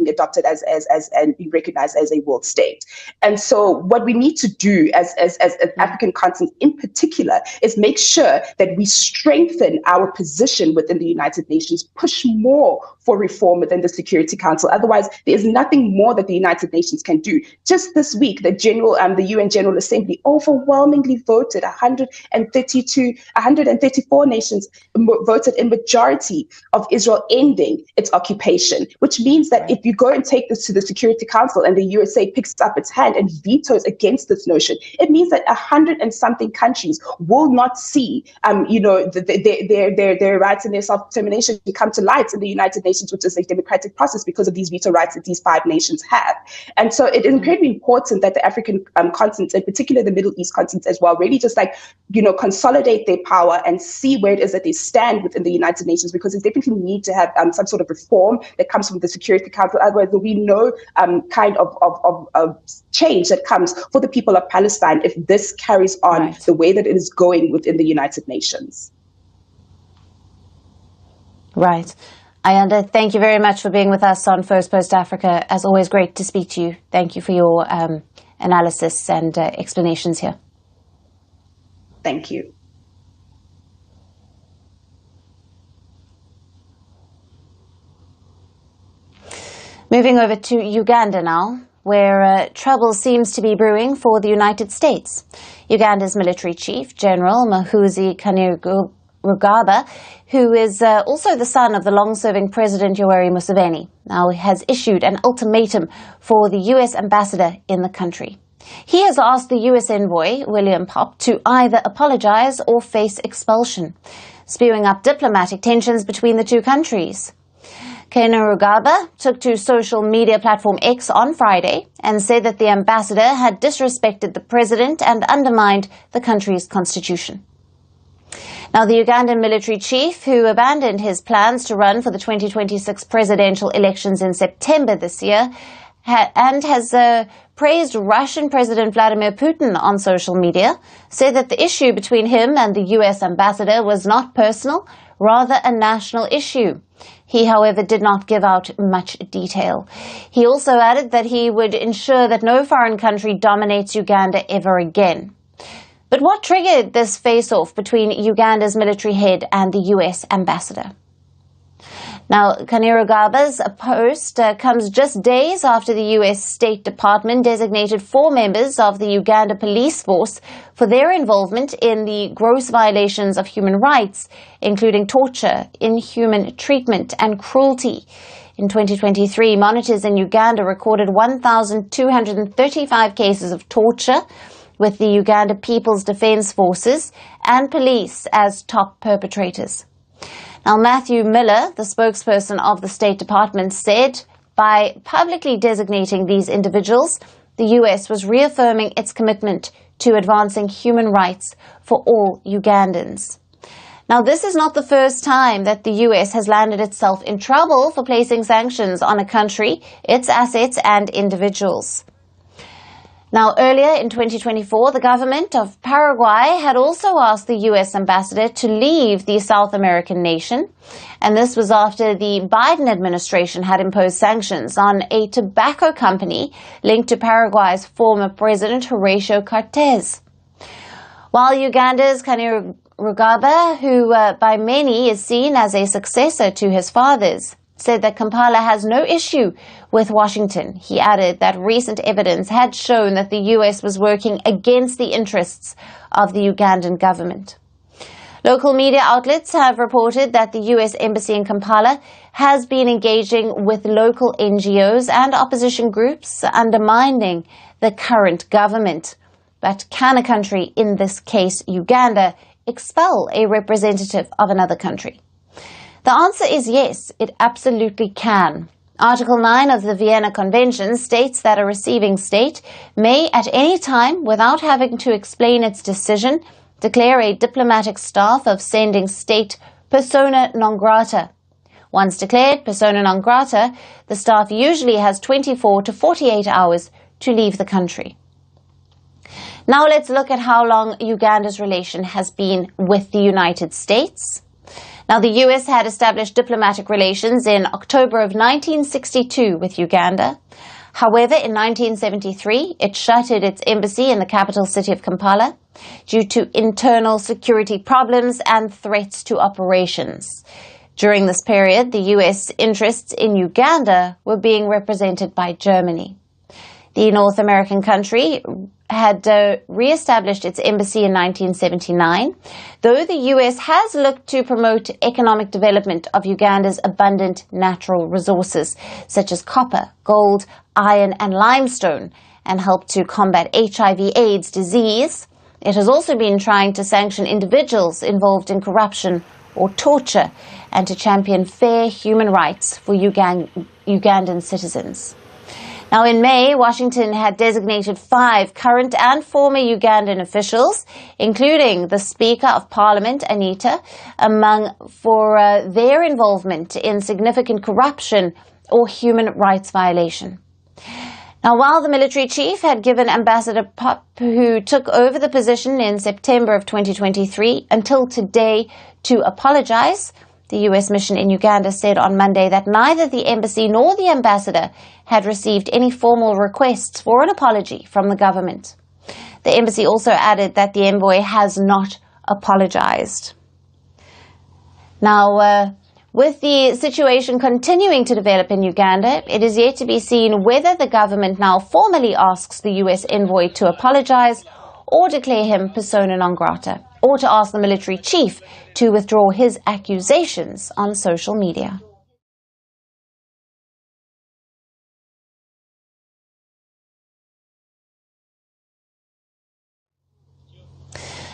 S15: adopted as and being recognized as a world state. And so what we need to do as an African continent in particular is make sure that we strengthen our position within the United Nations, push more for reform within the Security Council. Otherwise, there is nothing more that the United Nations can do. Just this week, the UN General Assembly overwhelmingly voted 134 nations voted in majority of Israel ending its occupation, which means that if you go and take this to the Security Council and the USA picks up its hand and vetoes against this notion, it means that 100 and something countries will not see, their rights and their self-determination come to light in the United Nations, which is a democratic process because of these veto rights that these 5 nations have. And so it is incredibly important that the African continent, in particular the Middle East continent as well, really just consolidate their power and see where it is that they stand within the United Nations, because they definitely need to have some sort of reform that comes from the Security Council. Otherwise, there will be no kind of change that comes for the people of Palestine if this carries on the way that it is going within the United Nations.
S14: Right. Ayanda, thank you very much for being with us on Firstpost Africa. As always, great to speak to you. Thank you for your analysis and explanations here.
S15: Thank you.
S14: Moving over to Uganda now, where trouble seems to be brewing for the United States. Uganda's military chief, General Muhoozi Kainerugaba, who is also the son of the long-serving President Yoweri Museveni, now has issued an ultimatum for the U.S. ambassador in the country. He has asked the U.S. envoy, William Popp, to either apologize or face expulsion, spewing up diplomatic tensions between the two countries. Kainerugaba took to social media platform X on Friday and said that the ambassador had disrespected the president and undermined the country's constitution. Now, the Ugandan military chief, who abandoned his plans to run for the 2026 presidential elections in September this year, has praised Russian President Vladimir Putin on social media, said that the issue between him and the U.S. ambassador was not personal, rather a national issue. He, however, did not give out much detail. He also added that he would ensure that no foreign country dominates Uganda ever again. But what triggered this face-off between Uganda's military head and the U.S. ambassador? Now, Kainerugaba's post comes just days after the U.S. State Department designated 4 members of the Uganda police force for their involvement in the gross violations of human rights, including torture, inhuman treatment, and cruelty. In 2023, monitors in Uganda recorded 1,235 cases of torture, with the Uganda People's Defence Forces and police as top perpetrators. Now, Matthew Miller, the spokesperson of the State Department, said by publicly designating these individuals, the U.S. was reaffirming its commitment to advancing human rights for all Ugandans. Now, this is not the first time that the U.S. has landed itself in trouble for placing sanctions on a country, its assets and individuals. Now, earlier in 2024, the government of Paraguay had also asked the U.S. ambassador to leave the South American nation, and this was after the Biden administration had imposed sanctions on a tobacco company linked to Paraguay's former president, Horacio Cartes. While Uganda's Kainerugaba, who by many is seen as a successor to his father's, said that Kampala has no issue with Washington. He added that recent evidence had shown that the U.S. was working against the interests of the Ugandan government. Local media outlets have reported that the U.S. Embassy in Kampala has been engaging with local NGOs and opposition groups, undermining the current government. But can a country, in this case Uganda, expel a representative of another country? The answer is yes, it absolutely can. Article 9 of the Vienna Convention states that a receiving state may at any time, without having to explain its decision, declare a diplomatic staff of sending state persona non grata. Once declared persona non grata, the staff usually has 24 to 48 hours to leave the country. Now let's look at how long Uganda's relation has been with the United States. Now, the U.S. had established diplomatic relations in October of 1962 with Uganda. However, in 1973, it shuttered its embassy in the capital city of Kampala due to internal security problems and threats to operations. During this period, the U.S. interests in Uganda were being represented by Germany. The North American country had re-established its embassy in 1979, though the U.S. has looked to promote economic development of Uganda's abundant natural resources, such as copper, gold, iron and limestone, and helped to combat HIV/AIDS disease. It has also been trying to sanction individuals involved in corruption or torture and to champion fair human rights for Ugandan citizens. Now, in May, Washington had designated 5 current and former Ugandan officials, including the Speaker of Parliament, Anita, for their involvement in significant corruption or human rights violation. Now, while the military chief had given Ambassador Pop, who took over the position in September of 2023, until today to apologize, the U.S. mission in Uganda said on Monday that neither the embassy nor the ambassador had received any formal requests for an apology from the government. The embassy also added that the envoy has not apologized. Now, with the situation continuing to develop in Uganda, it is yet to be seen whether the government now formally asks the U.S. envoy to apologize or declare him persona non grata, or to ask the military chief to withdraw his accusations on social media.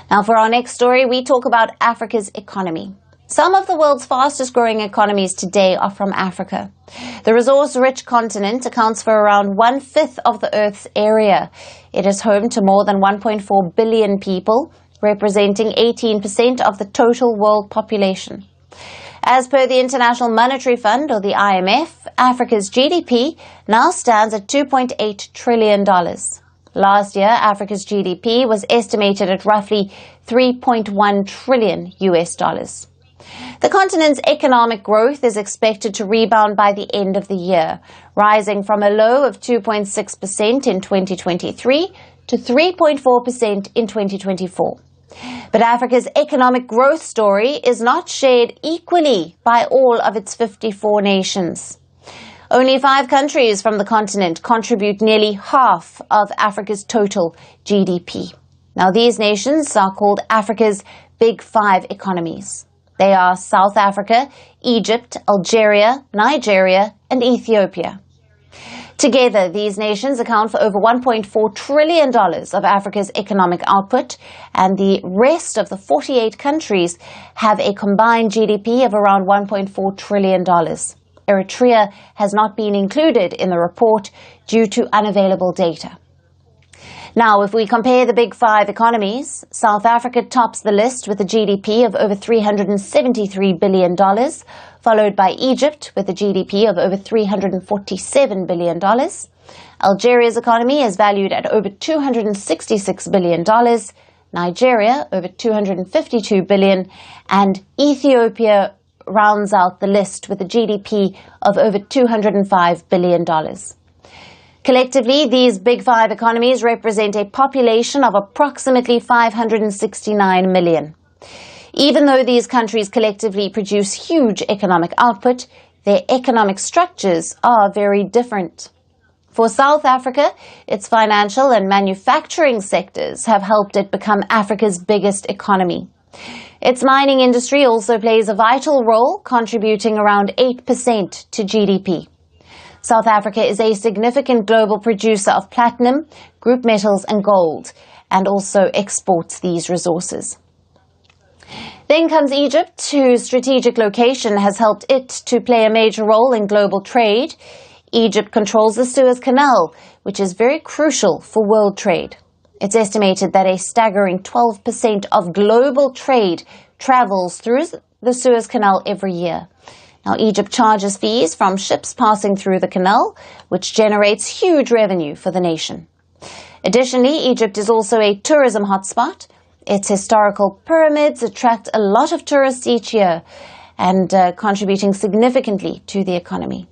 S14: Now, for our next story, we talk about Africa's economy. Some of the world's fastest growing economies today are from Africa. The resource-rich continent accounts for around 1/5 of the Earth's area. It is home to more than 1.4 billion people, representing 18% of the total world population. As per the International Monetary Fund, or the IMF, Africa's GDP now stands at $2.8 trillion. Last year, Africa's GDP was estimated at roughly $3.1 trillion US dollars. The continent's economic growth is expected to rebound by the end of the year, rising from a low of 2.6% in 2023 to 3.4% in 2024. But Africa's economic growth story is not shared equally by all of its 54 nations. Only 5 countries from the continent contribute nearly half of Africa's total GDP. Now, these nations are called Africa's Big 5 economies. They are South Africa, Egypt, Algeria, Nigeria, and Ethiopia. Together, these nations account for over $1.4 trillion of Africa's economic output, and the rest of the 48 countries have a combined GDP of around $1.4 trillion. Eritrea has not been included in the report due to unavailable data. Now, if we compare the Big 5 economies, South Africa tops the list with a GDP of over $373 billion, followed by Egypt with a GDP of over $347 billion. Algeria's economy is valued at over $266 billion, Nigeria over $252 billion, and Ethiopia rounds out the list with a GDP of over $205 billion. Collectively, these Big 5 economies represent a population of approximately 569 million. Even though these countries collectively produce huge economic output, their economic structures are very different. For South Africa, its financial and manufacturing sectors have helped it become Africa's biggest economy. Its mining industry also plays a vital role, contributing around 8% to GDP. South Africa is a significant global producer of platinum, group metals and gold, and also exports these resources. Then comes Egypt, whose strategic location has helped it to play a major role in global trade. Egypt controls the Suez Canal, which is very crucial for world trade. It's estimated that a staggering 12% of global trade travels through the Suez Canal every year. Now, Egypt charges fees from ships passing through the canal, which generates huge revenue for the nation. Additionally, Egypt is also a tourism hotspot. Its historical pyramids attract a lot of tourists each year and contributing significantly to the economy.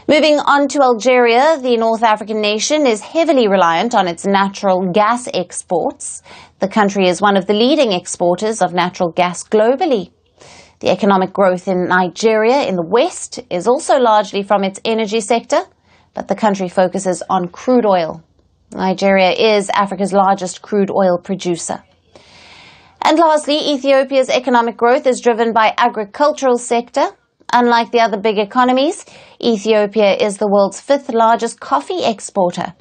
S14: Moving on to Algeria, the North African nation is heavily reliant on its natural gas exports. The country is one of the leading exporters of natural gas globally. The economic growth in Nigeria in the west is also largely from its energy sector, but the country focuses on crude oil. Nigeria is Africa's largest crude oil producer. And lastly, Ethiopia's economic growth is driven by agricultural sector. Unlike the other big economies, Ethiopia is the world's 5th largest coffee exporter.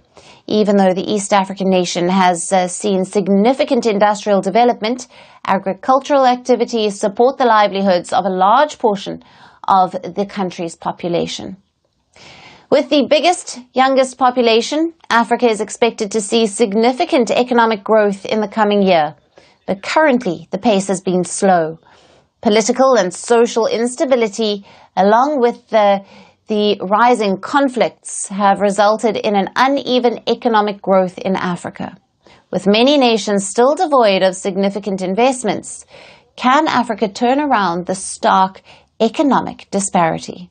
S14: Even though the East African nation has seen significant industrial development, agricultural activities support the livelihoods of a large portion of the country's population. With the biggest, youngest population, Africa is expected to see significant economic growth in the coming year. But currently, the pace has been slow. Political and social instability, along with the rising conflicts, have resulted in an uneven economic growth in Africa. With many nations still devoid of significant investments, can Africa turn around the stark economic disparity?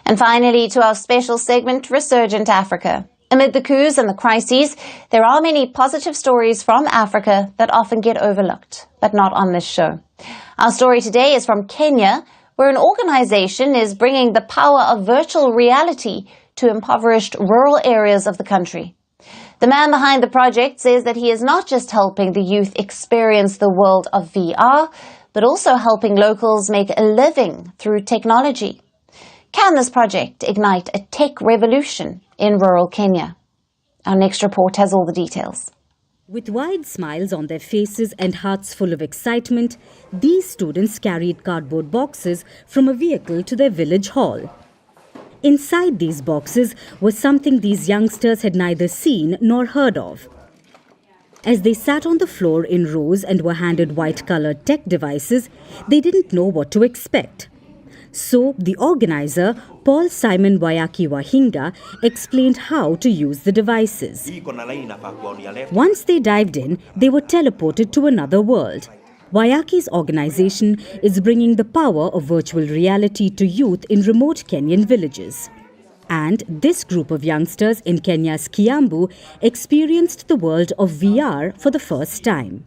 S14: And finally, to our special segment, Resurgent Africa. Amid the coups and the crises, there are many positive stories from Africa that often get overlooked, but not on this show. Our story today is from Kenya, where an organization is bringing the power of virtual reality to impoverished rural areas of the country. The man behind the project says that he is not just helping the youth experience the world of VR, but also helping locals make a living through technology. Can this project ignite a tech revolution in rural Kenya? Our next report has all the details.
S12: With wide smiles on their faces and hearts full of excitement, these students carried cardboard boxes from a vehicle to their village hall. Inside these boxes was something these youngsters had neither seen nor heard of. As they sat on the floor in rows and were handed white-colored tech devices, they didn't know what to expect. So, the organizer, Paul Simon Wayaki Wahinga, explained how to use the devices. Once they dived in, they were teleported to another world. Wayaki's organization is bringing the power of virtual reality to youth in remote Kenyan villages. And this group of youngsters in Kenya's Kiambu experienced the world of VR for the first time.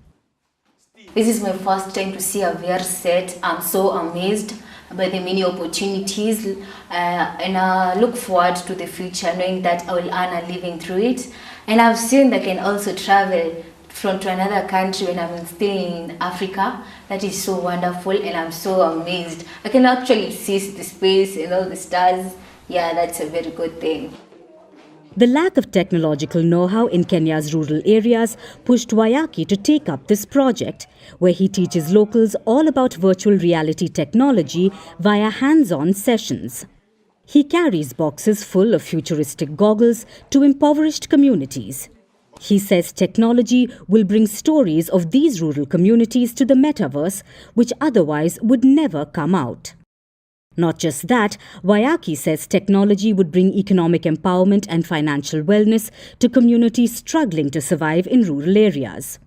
S16: This is my first time to see a VR set. I'm so amazed by the many opportunities and I look forward to the future knowing that I will earn a living through it. And I've seen that I can also travel to another country when I'm still in Africa. That is so wonderful and I'm so amazed. I can actually see the space and all the stars. Yeah, that's a very good thing.
S12: The lack of technological know-how in Kenya's rural areas pushed Wayaki to take up this project, where he teaches locals all about virtual reality technology via hands-on sessions. He carries boxes full of futuristic goggles to impoverished communities. He says technology will bring stories of these rural communities to the metaverse, which otherwise would never come out. Not just that, Wayaki says technology would bring economic empowerment and financial wellness to communities struggling to survive in rural areas.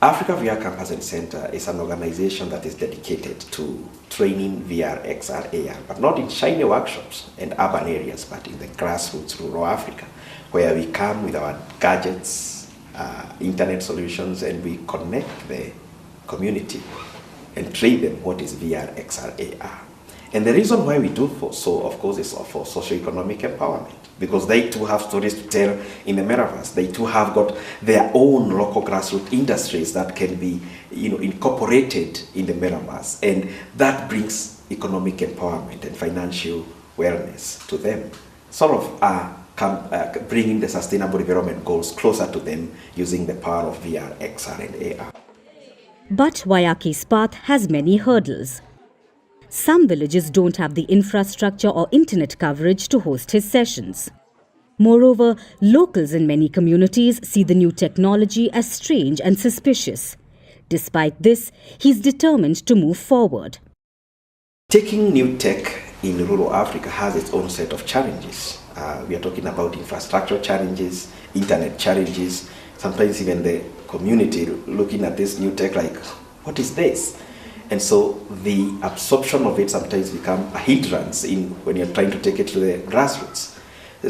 S21: Africa VR Campus and Center is an organization that is dedicated to training VR, XR, AR, but not in shiny workshops and urban areas, but in the grassroots rural Africa, where we come with our gadgets, internet solutions, and we connect the community and train them what is VR, XR, AR. And the reason why we do so, of course, is for socio-economic empowerment, because they too have stories to tell in the metaverse. They too have got their own local grassroots industries that can be, incorporated in the metaverse, and that brings economic empowerment and financial wellness to them. Sort of bringing the Sustainable Development Goals closer to them using the power of VR, XR, and AR.
S12: But Wayaki's path has many hurdles. Some villages don't have the infrastructure or internet coverage to host his sessions. Moreover, locals in many communities see the new technology as strange and suspicious. Despite this, he's determined to move forward.
S21: Taking new tech in rural Africa has its own set of challenges. We are talking about infrastructure challenges, internet challenges, sometimes even the community looking at this new tech like, what is this? And so the absorption of it sometimes becomes a hindrance when you're trying to take it to the grassroots.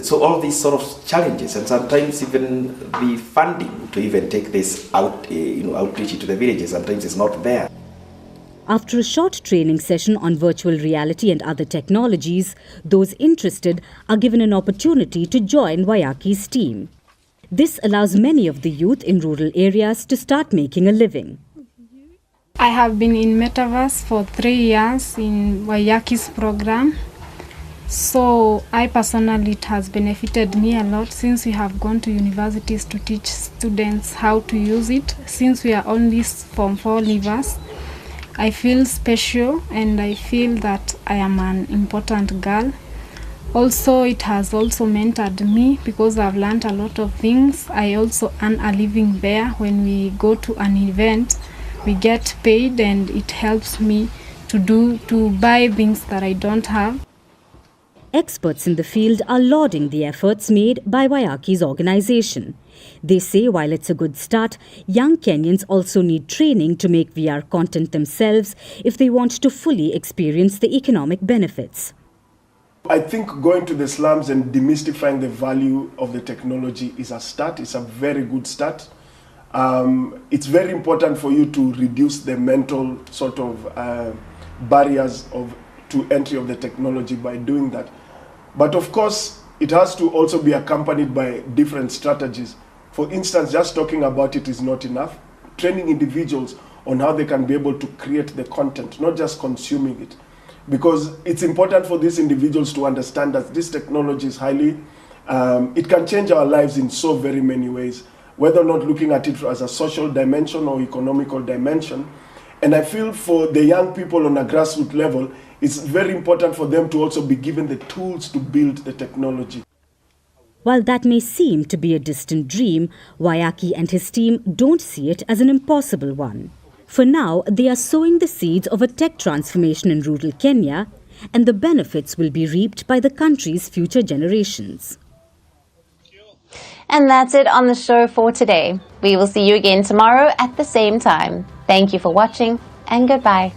S21: So all these sort of challenges, and sometimes even the funding to even take this outreach into the villages, sometimes it's not there.
S12: After a short training session on virtual reality and other technologies, those interested are given an opportunity to join Wayaki's team. This allows many of the youth in rural areas to start making a living.
S22: I have been in Metaverse for 3 years in Wayaki's program. So I personally, it has benefited me a lot since we have gone to universities to teach students how to use it. Since we are only Form 4 leavers, I feel special and I feel that I am an important girl. Also, it has also mentored me because I've learned a lot of things. I also earn a living there. When we go to an event, we get paid and it helps me to buy things that I don't have.
S12: Experts in the field are lauding the efforts made by Wayaki's organization. They say while it's a good start, young Kenyans also need training to make VR content themselves if they want to fully experience the economic benefits.
S23: I think going to the slums and demystifying the value of the technology is a start. It's a very good start. It's very important for you to reduce the mental sort of barriers to entry of the technology by doing that. But of course, it has to also be accompanied by different strategies. For instance, just talking about it is not enough. Training individuals on how they can be able to create the content, not just consuming it. Because it's important for these individuals to understand that this technology is it can change our lives in so very many ways, whether or not looking at it as a social dimension or economical dimension. And I feel for the young people on a grassroots level, it's very important for them to also be given the tools to build the technology.
S12: While that may seem to be a distant dream, Wayaki and his team don't see it as an impossible one. For now, they are sowing the seeds of a tech transformation in rural Kenya, and the benefits will be reaped by the country's future generations.
S14: And that's it on the show for today. We will see you again tomorrow at the same time. Thank you for watching, and goodbye.